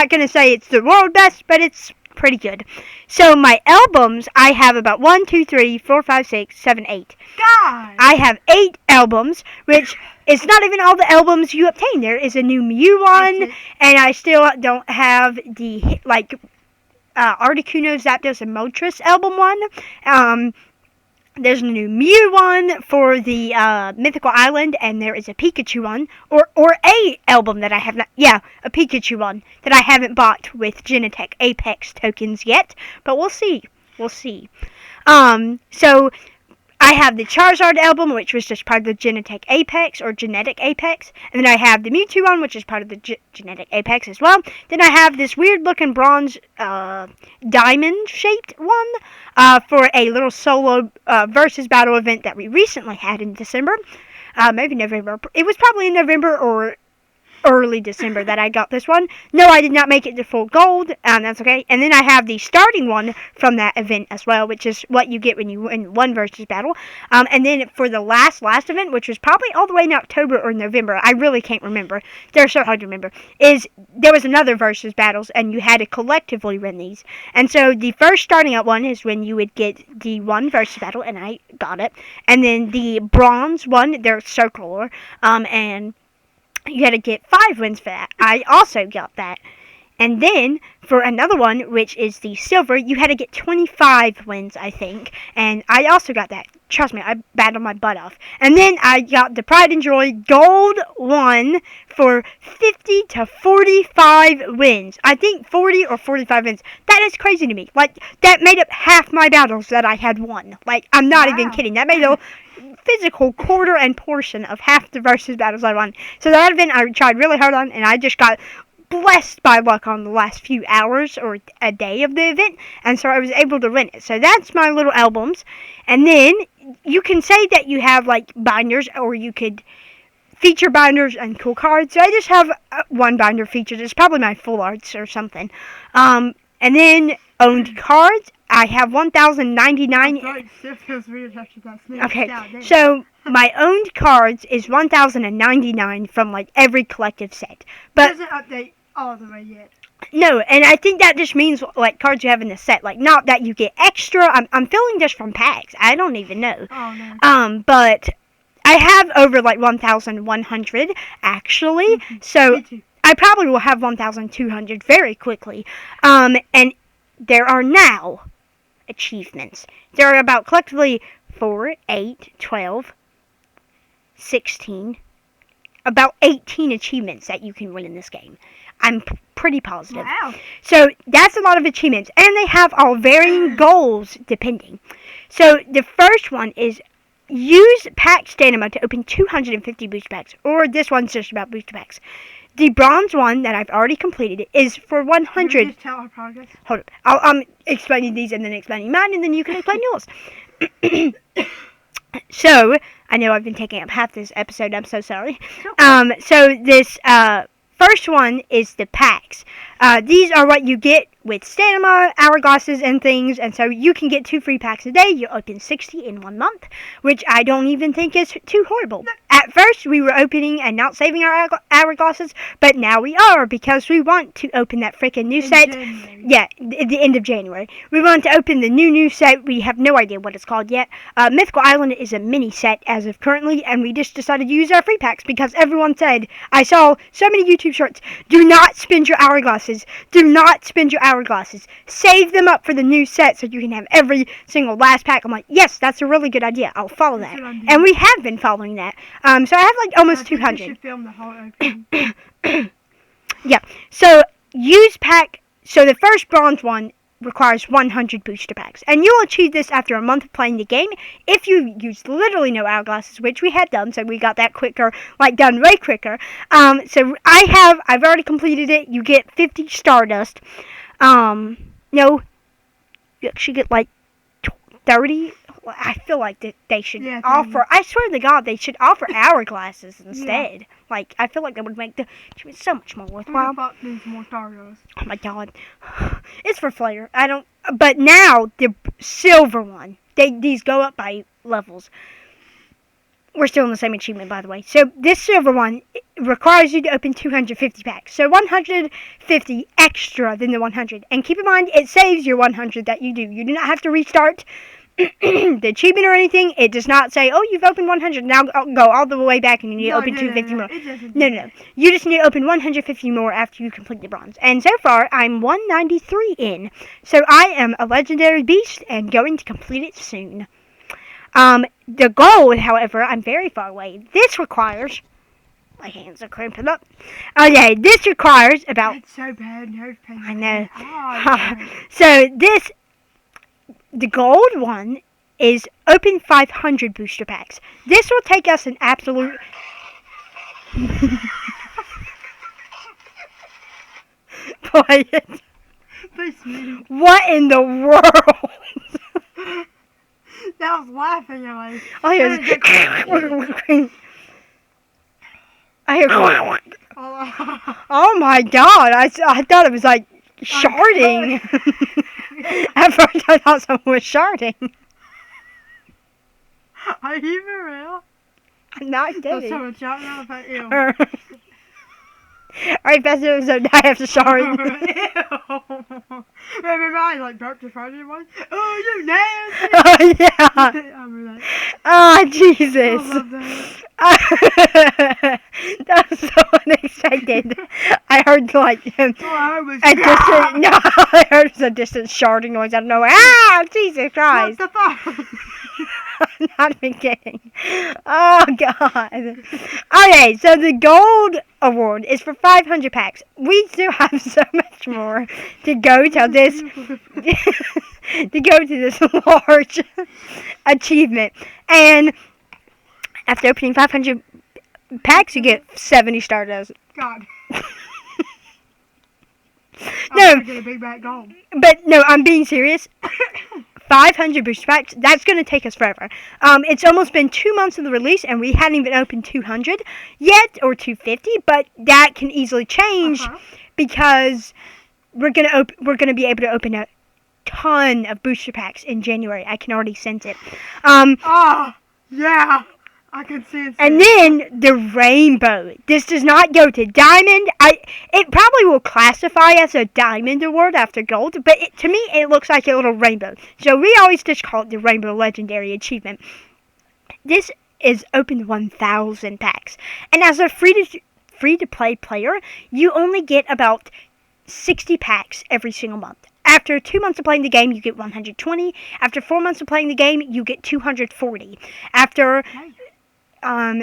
[SPEAKER 1] gonna say it's the world best, but it's pretty good. So my albums, I have about 1, 2, 3, 4, 5, 6, 7, 8.
[SPEAKER 3] God.
[SPEAKER 1] I have 8 albums, which is not even all the albums you obtain. There is a new Mew one, and I still don't have the Articuno, Zapdos, and Moltres album one. There's a new Mew one for the Mythical Island, and there is a Pikachu one, or a album that I have not, a Pikachu one that I haven't bought with Genetech Apex tokens yet, but we'll see. So I have the Charizard album, which was just part of the Genetech Apex, or Genetic Apex, and then I have the Mewtwo one, which is part of the Genetic Apex as well. Then I have this weird-looking bronze diamond-shaped one for a little solo versus battle event that we recently had in December. Maybe November. It was probably in November or early December that I got this one. No, I did not make it to full gold, that's okay. And then I have the starting one from that event as well, which is what you get when you win one versus battle. And then for the last event, which was probably all the way in October or November, I really can't remember. They're so hard to remember. There was another versus battles, and you had to collectively win these. And so the first starting out one is when you would get the one versus battle, and I got it. And then the bronze one, they're circular, and you had to get 5 wins for that. I also got that. And then, for another one, which is the silver, you had to get 25 wins, I think. And I also got that. trust me, I battled my butt off. And then I got the Pride and Joy Gold one for 50 to 45 wins. I think 40 or 45 wins. That is crazy to me. Like, that made up half my battles that I had won. Like, I'm not even kidding. That made a physical quarter and portion of half the versus battles I won. So that event I tried really hard on, and I just got blessed by luck on the last few hours or a day of the event, and so I was able to win it. So that's my little albums. And then you can say that you have like binders, or you could feature binders and cool cards. So I just have one binder featured. It's probably my full arts or something. And then owned cards, I have 1,099. Okay, so my owned cards is 1,099 from like every collective set. But
[SPEAKER 2] doesn't update all the way yet.
[SPEAKER 1] No, and I think that just means like cards you have in the set, like not that you get extra. I'm feeling just from packs. I don't even know.
[SPEAKER 2] Oh no.
[SPEAKER 1] But I have over like 1,100 actually. So I probably will have 1,200 very quickly. And there are now achievements. There are about collectively 4, 8, 12, 16, about 18 achievements that you can win in this game. I'm pretty positive.
[SPEAKER 2] Wow.
[SPEAKER 1] So that's a lot of achievements, and they have all varying goals depending. So the first one is use pack stamina to open 250 booster packs, or this one's just about booster packs. The bronze one that I've already completed is for 100.
[SPEAKER 2] Can you just tell our progress?
[SPEAKER 1] Hold up. I'm explaining these and then explaining mine, and then you can explain yours. So, I know I've been taking up half this episode. I'm so sorry. So this first one is the packs. These are what you get with stamina, hourglasses, and things. And so you can get 2 free packs a day. You open 60 in 1 month, which I don't even think is too horrible. At first, we were opening and not saving our hourglasses, but now we are because we want to open that freaking new set.
[SPEAKER 2] January.
[SPEAKER 1] Yeah, at the end of January. We want to open the new set. We have no idea what it's called yet. Mythical Island is a mini set as of currently, and we just decided to use our free packs because everyone said, I saw so many YouTube shorts, do not spend your hourglasses. Do not spend your hourglasses. Save them up for the new set so you can have every single last pack. I'm like, yes, that's a really good idea. I'll follow that. And we have been following that. So I have like almost 200.
[SPEAKER 2] We should film the whole opening.
[SPEAKER 1] Yeah. So use pack. So the first bronze one requires 100 booster packs, and you'll achieve this after a month of playing the game if you use literally no hourglasses, which we had done, so we got that quicker, like done way quicker. So I've already completed it. You get 50 Stardust. No, you actually get like 30. I feel like that they should offer. I swear to God, they should offer hourglasses instead. Like, I feel like that would make the achievement so much more worthwhile.
[SPEAKER 2] Who the fuck needs more Stardust?
[SPEAKER 1] Oh my God, it's for flair. I don't. But now the silver one, these go up by levels. We're still in the same achievement, by the way. So this silver one requires you to open 250 packs. So 150 extra than the 100. And keep in mind, it saves your 100 that you do. You do not have to restart the achievement or anything. It does not say, oh, you've opened 100, now go all the way back and you need to open 250 more. No. You just need to open 150 more after you complete the bronze. And so far, I'm 193 in. So I am a legendary beast and going to complete it soon. The gold, however, I'm very far away. This requires... My hands are cramping up. Okay, this requires about...
[SPEAKER 2] It's so bad, nerve pain.
[SPEAKER 1] I know.
[SPEAKER 2] Oh,
[SPEAKER 1] So this... The gold one is open 500 booster packs. This will take us an absolute... Quiet. What in the world?
[SPEAKER 2] That was laughing at me.
[SPEAKER 1] I hear... Oh my God! I thought it was like sharding. At first, I thought someone was sharding.
[SPEAKER 2] Are you for real?
[SPEAKER 1] I'm not
[SPEAKER 2] That's
[SPEAKER 1] kidding.
[SPEAKER 2] someone shouting out about you.
[SPEAKER 1] Alright, best episode, I have to shard.
[SPEAKER 2] Ew. Everybody like burped the Friday one. Oh, you nasty!
[SPEAKER 1] Oh, yeah.
[SPEAKER 2] I remember that.
[SPEAKER 1] Oh, Jesus.
[SPEAKER 2] I love that.
[SPEAKER 1] That was so unexpected. I heard like
[SPEAKER 2] All I was
[SPEAKER 1] a distant, no, I heard a distant sharding noise out of nowhere. Ah, Jesus Christ.
[SPEAKER 2] What the fuck?
[SPEAKER 1] Not even kidding. Oh, God. Okay, so the gold award is for 500 packs. We still have so much more to go to this large achievement. And after opening 500 packs, you get 70 Stardust.
[SPEAKER 2] God.
[SPEAKER 1] No.
[SPEAKER 2] I'm gonna get a big back gold.
[SPEAKER 1] But no, I'm being serious. 500 booster packs, that's going to take us forever. It's almost been 2 months of the release, and we hadn't even opened 200 yet, or 250, but that can easily change because we're gonna be able to open a ton of booster packs in January. I can already sense it.
[SPEAKER 2] Yeah. I can sense it.
[SPEAKER 1] And then the rainbow. This does not go to diamond. It probably will classify as a diamond award after gold, but to me it looks like a little rainbow. So we always just call it the rainbow legendary achievement. This is open 1,000 packs, and as a free to play player, you only get about 60 packs every single month. After 2 months of playing the game, you get 120. After 4 months of playing the game, you get 240. After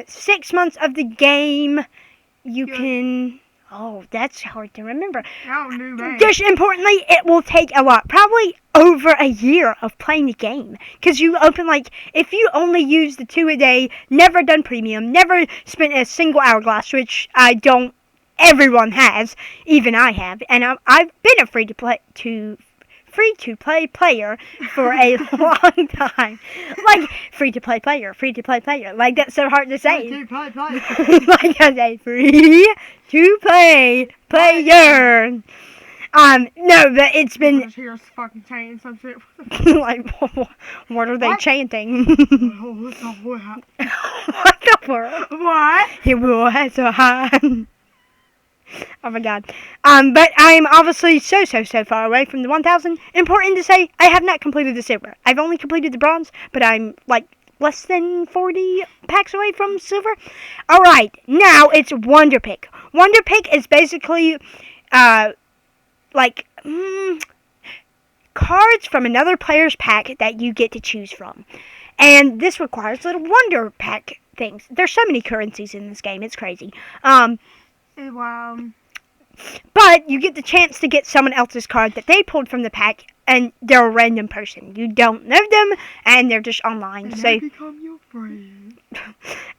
[SPEAKER 1] 6 months of the game, you can... Oh, that's hard to remember. Just importantly, it will take a lot. Probably over a year of playing the game. Because you open, if you only use the 2 a day, never done premium, never spent a single hourglass, which I don't... Everyone has, even I have, and I've been a free to play player for a long time. Free to play player. That's so hard to say.
[SPEAKER 2] Free to play.
[SPEAKER 1] Like I say, free to play player. No, but it's been.
[SPEAKER 2] I just hear us fucking chanting some shit.
[SPEAKER 1] What are they chanting?
[SPEAKER 2] What
[SPEAKER 1] What the world?
[SPEAKER 2] What?
[SPEAKER 1] It will have so high. Oh my God. But I am obviously so far away from the 1,000. Important to say, I have not completed the silver. I've only completed the bronze, but I'm less than 40 packs away from silver. Alright, now it's Wonder Pick. Wonder Pick is basically, cards from another player's pack that you get to choose from. And this requires little Wonder Pack things. There's so many currencies in this game, it's crazy.
[SPEAKER 2] Wow.
[SPEAKER 1] But you get the chance to get someone else's card that they pulled from the pack, and they're a random person. You don't know them, and they're just online.
[SPEAKER 2] And
[SPEAKER 1] so
[SPEAKER 2] they become your friend.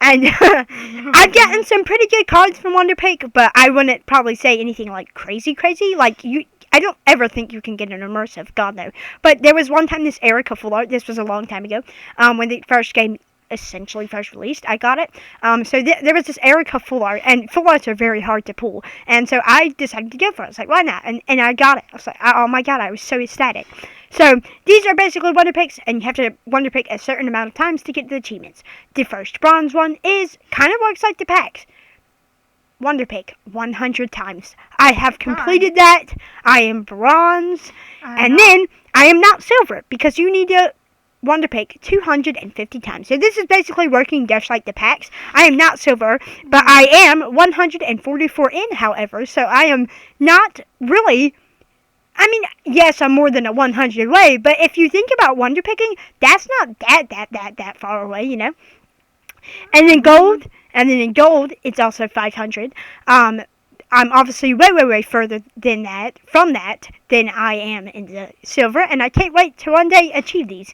[SPEAKER 1] And I've gotten some pretty good cards from Wonder Pick, but I wouldn't probably say anything crazy. I don't ever think you can get an immersive. God no. But there was one time this Erica full art. This was a long time ago, when the first game essentially first released. I got it. So there was this Erica full art, and full arts are very hard to pull, and so I decided to go for it. I was like, why not? And I got it. I was like, oh my God, I was so ecstatic. So these are basically Wonder Picks, and you have to Wonder Pick a certain amount of times to get the achievements. The first bronze one kind of works like the packs. Wonder Pick 100 times. I have completed that. I am bronze, and then I am not silver because you need to Wonder Pick 250 times. So this is basically working just like the packs. I am not silver, but I am 144 in, however. So I am not really... I mean, yes, I'm more than a 100 away, but if you think about Wonder Picking, that's not that far away, you know? And then in gold, it's also 500. I'm obviously way further than than I am in the silver, and I can't wait to one day achieve these.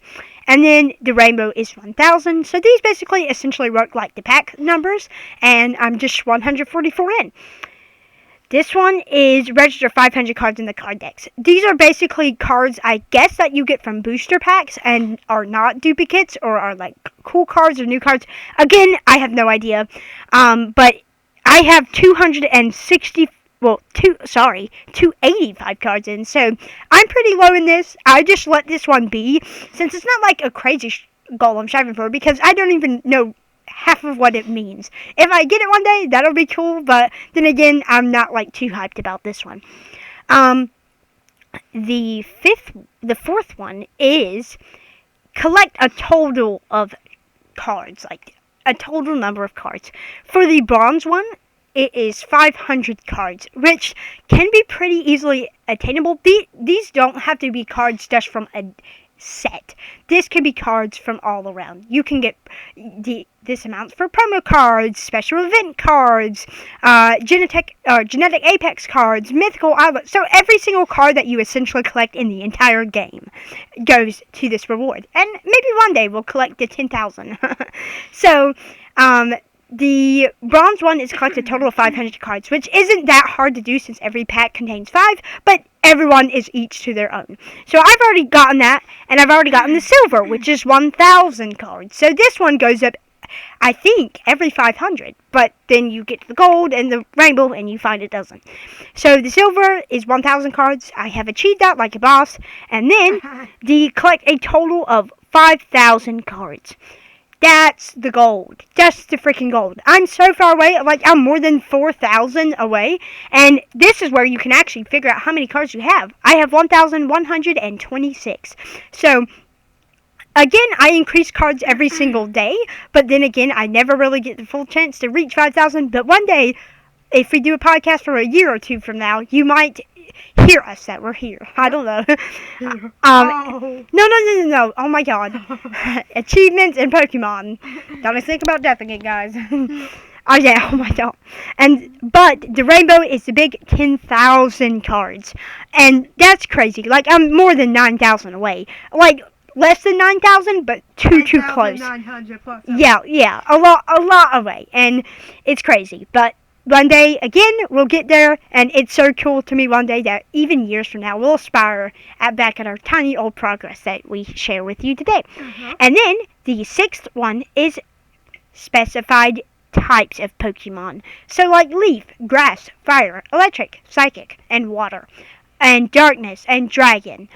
[SPEAKER 1] And then the rainbow is 1,000, so these basically essentially work like the pack numbers, and I'm just 144 in. This one is register 500 cards in the card decks. These are basically cards, I guess, that you get from booster packs and are not duplicates or are cool cards or new cards. Again, I have no idea, but I have 285 cards in, so I'm pretty low in this. I just let this one be, since it's not a crazy goal I'm striving for, because I don't even know half of what it means. If I get it one day, that'll be cool, but then again, I'm not too hyped about this one. The fourth one is collect a total of cards, a total number of cards. For the bronze one, it is 500 cards, which can be pretty easily attainable. These don't have to be cards just from a set. This could be cards from all around. You can get this amounts for promo cards, special event cards, genetic apex cards, mythical island. So every single card that you essentially collect in the entire game goes to this reward. And maybe one day we'll collect the 10,000. So, the bronze one is collect a total of 500 cards, which isn't that hard to do since every pack contains 5, but everyone is each to their own. So I've already gotten that, and I've already gotten the silver, which is 1,000 cards. So this one goes up, I think, every 500, but then you get the gold and the rainbow, and you find it doesn't. So the silver is 1,000 cards. I have achieved that like a boss, and then collect a total of 5,000 cards. That's the gold. That's the freaking gold. I'm so far away. Like, I'm more than 4,000 away. And this is where you can actually figure out how many cards you have. I have 1,126. So, again, I increase cards every single day. But then again, I never really get the full chance to reach 5,000. But one day, if we do a podcast for a year or two from now, you might hear us that we're here. I don't know. No. Oh my god. Achievements in Pokemon. Don't think about death again, guys. Oh yeah, oh my god. But the rainbow is the big 10,000 cards. And that's crazy. Like, I'm more than 9,000 away. Like, less than 9,000, but too close.
[SPEAKER 2] 900 plus.
[SPEAKER 1] Yeah, a lot away. And it's crazy. But one day, again, we'll get there, and it's so cool to me one day that even years from now, we'll aspire back at our tiny old progress that we share with you today. And then, the sixth one is specified types of Pokemon. So, like leaf, grass, fire, electric, psychic, and water, and darkness, and dragon.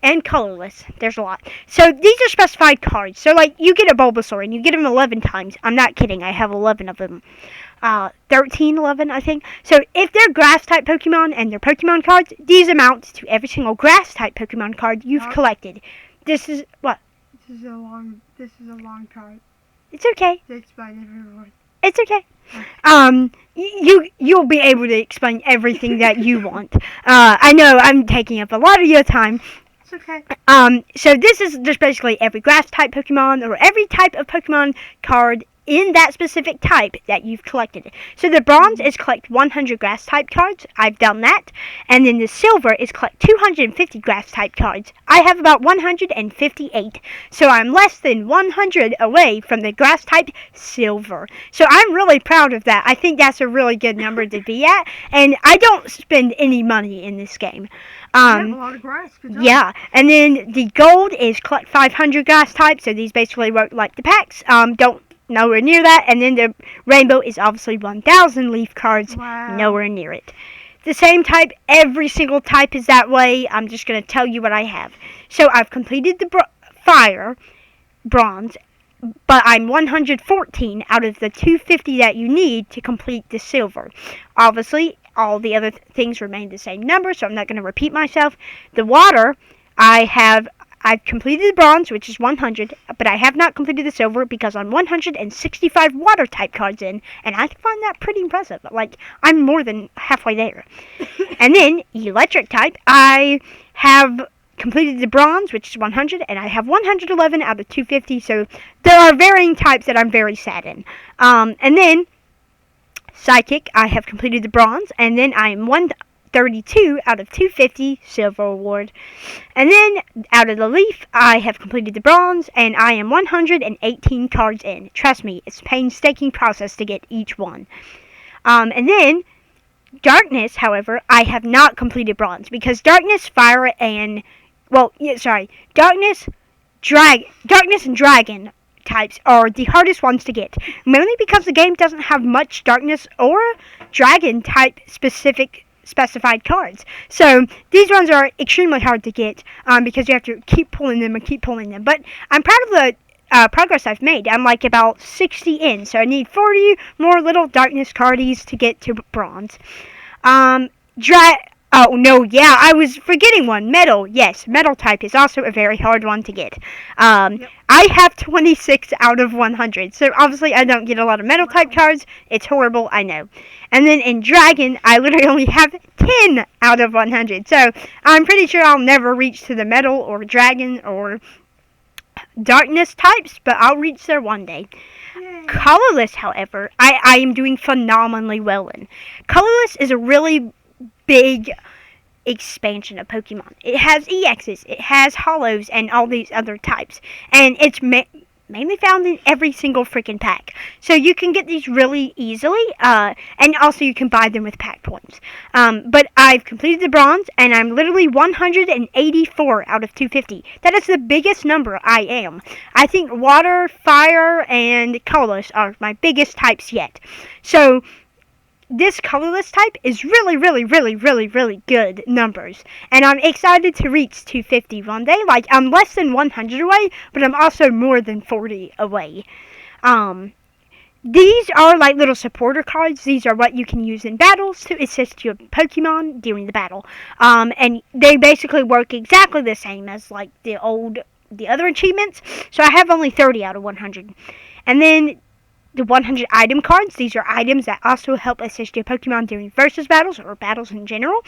[SPEAKER 1] And colorless. There's a lot. So these are specified cards. So like you get a Bulbasaur and you get them 11 times. I'm not kidding. I have 11 of them. 11, I think. So if they're grass type Pokemon and they're Pokemon cards, these amount to every single grass type Pokemon card you've collected. This is what?
[SPEAKER 2] This is a long card.
[SPEAKER 1] It's okay.
[SPEAKER 2] To explain everyone.
[SPEAKER 1] It's okay. You'll be able to explain everything that you want. I know I'm taking up a lot of your time.
[SPEAKER 2] It's okay.
[SPEAKER 1] So this is just basically every grass type Pokemon or every type of Pokemon card in that specific type that you've collected. So the bronze is collect 100 grass type cards. I've done that. And then the silver is collect 250 grass type cards. I have about 158. So I'm less than 100 away from the grass type silver. So I'm really proud of that. I think that's a really good number to be at. And I don't spend any money in this game.
[SPEAKER 2] You have a lot of grass. Good job.
[SPEAKER 1] Yeah, and then the gold is collect 500 grass types. So these basically work like the packs. Don't nowhere near that. And then the rainbow is obviously 1,000 leaf cards.
[SPEAKER 2] Wow.
[SPEAKER 1] Nowhere near it. The same type, every single type is that way. I'm just going to tell you what I have. So I've completed the fire, bronze, but I'm 114 out of the 250 that you need to complete the silver. Obviously, all the other things remain the same number, so I'm not going to repeat myself. The water, I've completed the bronze, which is 100, but I have not completed the silver because I'm 165 water type cards in, and I find that pretty impressive. Like, I'm more than halfway there. And then, electric type, I have completed the bronze, which is 100, and I have 111 out of 250, so there are varying types that I'm very sad in. And then, psychic, I have completed the bronze, and then I am 132 out of 250 silver award. And then out of the leaf, I have completed the bronze, and I am 118 cards in. Trust me, it's a painstaking process to get each one. And then darkness, however, I have not completed bronze because darkness, fire, and darkness and dragon types are the hardest ones to get, mainly because the game doesn't have much darkness or dragon type specified cards. So these ones are extremely hard to get because you have to keep pulling them. But I'm proud of the progress I've made. I'm like about 60 in, so I need 40 more little darkness cardies to get to bronze. Oh, no, yeah, I was forgetting one. Metal, yes. Metal type is also a very hard one to get.
[SPEAKER 2] Yep.
[SPEAKER 1] I have 26 out of 100. So, obviously, I don't get a lot of metal type cards. It's horrible, I know. And then in Dragon, I literally only have 10 out of 100. So, I'm pretty sure I'll never reach to the metal or dragon or darkness types, but I'll reach there one day.
[SPEAKER 2] Yay.
[SPEAKER 1] Colorless, however, I am doing phenomenally well in. Colorless is a really big expansion of Pokemon. It has EXs, it has Holos, and all these other types. And it's mainly found in every single freaking pack. So you can get these really easily, and also you can buy them with pack points. But I've completed the bronze, and I'm literally 184 out of 250. That is the biggest number I am. I think water, fire, and colorless are my biggest types yet. So this colorless type is really, really, really, really, really good numbers. And I'm excited to reach 250 one day. Like, I'm less than 100 away, but I'm also more than 40 away. These are like little supporter cards. These are what you can use in battles to assist your Pokemon during the battle. And they basically work exactly the same as like the other achievements. So I have only 30 out of 100. And then the 100 item cards. These are items that also help assist your Pokemon during versus battles or battles in general.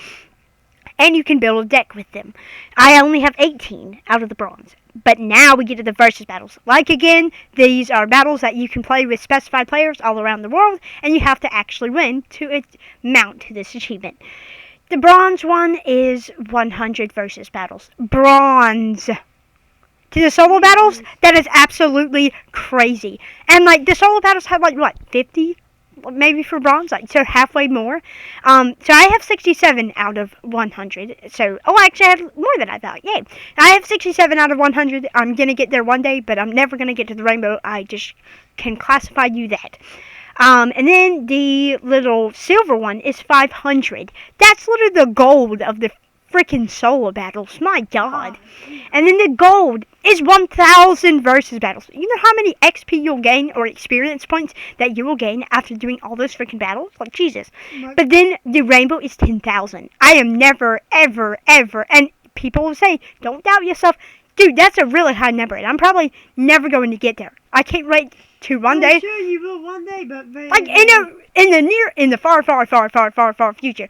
[SPEAKER 1] And you can build a deck with them. I only have 18 out of the bronze. But now we get to the versus battles. Like again, these are battles that you can play with specified players all around the world. And you have to actually win to mount to this achievement. The bronze one is 100 versus battles. Bronze. To the solo battles, that is absolutely crazy. And like the solo battles have like what, 50 maybe for bronze, like so halfway more. So I have 67 out of 100. So actually I have more than I thought. Yay! I have 67 out of 100. I'm gonna get there one day, but I'm never gonna get to the rainbow. I just can classify you that. And then the little silver one is 500. That's literally the gold of the freaking solo battles. My God. And then the gold is 1,000 versus battles. You know how many XP you'll gain or experience points that you will gain after doing all those freaking battles? Like, Jesus. But then the rainbow is 10,000. I am never, ever, ever, and people will say, don't doubt yourself. Dude, that's a really high number, and I'm probably never going to get there. I can't wait to one day.
[SPEAKER 2] I'm sure you will one day, but
[SPEAKER 1] like in the far future.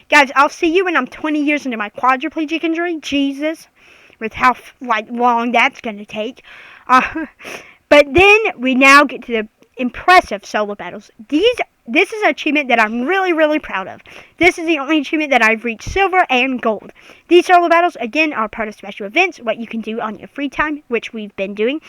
[SPEAKER 1] Guys, I'll see you when I'm 20 years into my quadriplegic injury. Jesus. With how long that's going to take. But then we now get to the impressive solo battles. This is an achievement that I'm really, really proud of. This is the only achievement that I've reached silver and gold. These solo battles, again, are part of special events, what you can do on your free time, which we've been doing.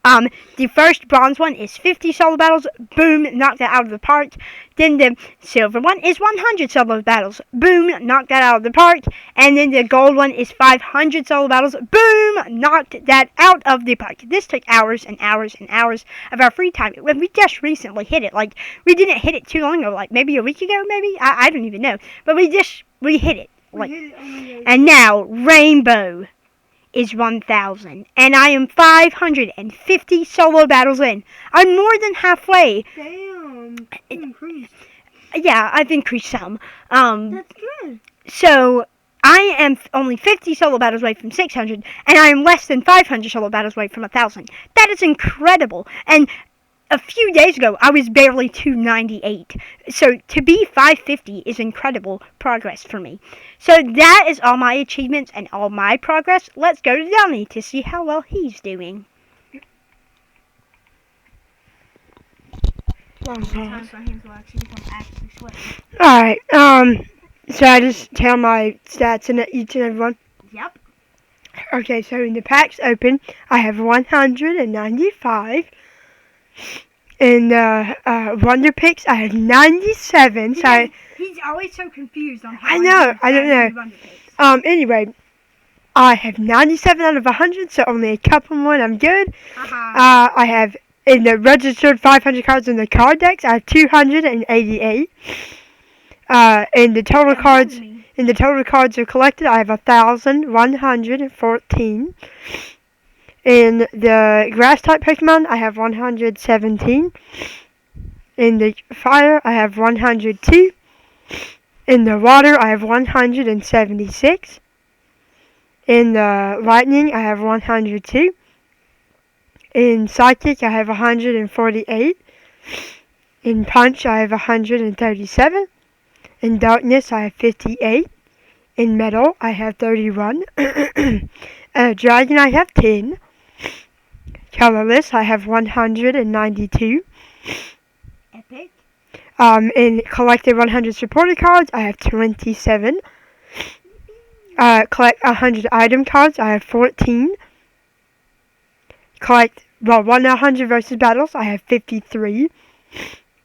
[SPEAKER 1] The first bronze one is 50 solo battles. Boom, knocked that out of the park. Then the silver one is 100 solo battles. Boom, knocked that out of the park. And then the gold one is 500 solo battles. Boom, knocked that out of the park. This took hours and hours and hours of our free time. When we just recently hit it. Like, we didn't hit it too long ago. Like, maybe a week ago, maybe? I don't even know. But we hit it. Like, and now, Rainbow is 1,000, and I am 550 solo battles in. I'm more than halfway.
[SPEAKER 2] Damn, you increased.
[SPEAKER 1] Yeah, I've increased some.
[SPEAKER 2] That's good.
[SPEAKER 1] So I am only 50 solo battles away from 600, and I am less than 500 solo battles away from 1,000. That is incredible. And a few days ago, I was barely 298. So to be 550 is incredible progress for me. So that is all my achievements and all my progress. Let's go to Donny to see how well he's doing.
[SPEAKER 2] Sometimes my hands will actually become actually sweaty.
[SPEAKER 3] Alright, so I just tell my stats in each and every one?
[SPEAKER 2] Yep.
[SPEAKER 3] Okay, so in the packs open, I have 195. In the Wonder Picks, I have 97. So
[SPEAKER 2] he's always so confused on how
[SPEAKER 3] I don't know. Anyway, I have 97 out of 100, so only a couple more and I'm good. I have, in the registered 500 cards in the card decks, I have 288. In the total cards are collected, I have 1,114. In the grass-type Pokemon, I have 117. In the fire, I have 102. In the water, I have 176. In the lightning, I have 102. In psychic, I have 148. In punch, I have 137. In darkness, I have 58. In metal, I have 31. Dragon, I have 10. Colorless, I have 192.
[SPEAKER 2] Epic.
[SPEAKER 3] In collected 100 supporter cards, I have 27. Collect 100 item cards, I have 14. Collect 100 versus battles, I have 53.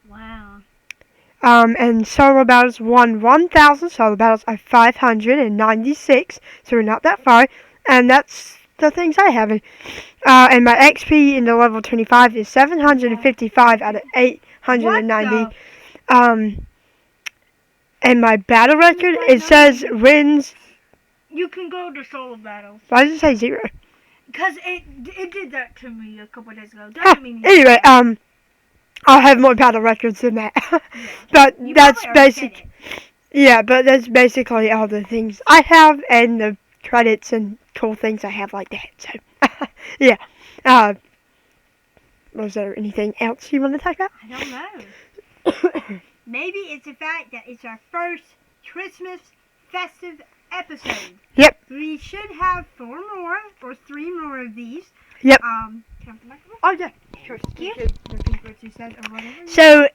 [SPEAKER 2] Wow.
[SPEAKER 3] And solo battles, 1,000 solo battles, I have 596. So we're not that far. And that's the things I have. And my XP in the level 25 is 755 out of 890. And my battle record, it says wins.
[SPEAKER 2] You can go to solo battles.
[SPEAKER 3] Why does it say 0?
[SPEAKER 2] Because it did that to me a couple days ago.
[SPEAKER 3] Huh,
[SPEAKER 2] Doesn't mean
[SPEAKER 3] anyway, I'll have more battle records than that. But
[SPEAKER 2] You
[SPEAKER 3] that's
[SPEAKER 2] probably already said
[SPEAKER 3] basic.
[SPEAKER 2] it.
[SPEAKER 3] Yeah, but that's basically all the things I have and the credits and cool things I have like that. So, yeah. Was there anything else you want to talk about?
[SPEAKER 2] I don't know. Maybe it's the fact that it's our first Christmas festive episode.
[SPEAKER 3] Yep.
[SPEAKER 2] We should have 4 more or 3 more of these.
[SPEAKER 3] Yep.
[SPEAKER 2] Can I have the microphone?
[SPEAKER 3] Oh, yeah.
[SPEAKER 2] Sure. You repeat what you said or whatever.
[SPEAKER 1] So,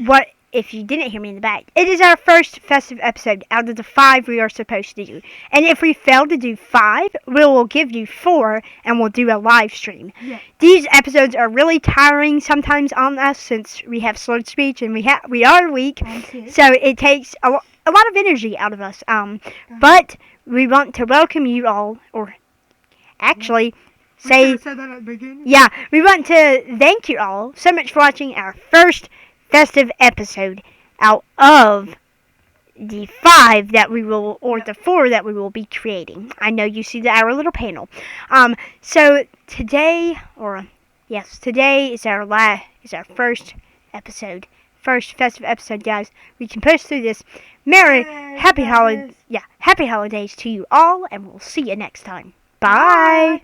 [SPEAKER 1] what if you didn't hear me in the back? It is our first festive episode out of the 5 we are supposed to do. And if we fail to do 5, we will give you 4 and we'll do a live stream.
[SPEAKER 2] Yeah.
[SPEAKER 1] These episodes are really tiring sometimes on us since we have slurred speech and we are weak. So it takes a lot of energy out of us. But we want to welcome you all, or actually say,
[SPEAKER 3] said that at the beginning.
[SPEAKER 1] yeah, we want to thank you all so much for watching our first festive episode out of the 5 that we will, or the 4 that we will be creating. I know you see our little panel. So today, today is our first episode. First festive episode, guys. We can push through this. Happy holidays to you all, and we'll see you next time. Bye.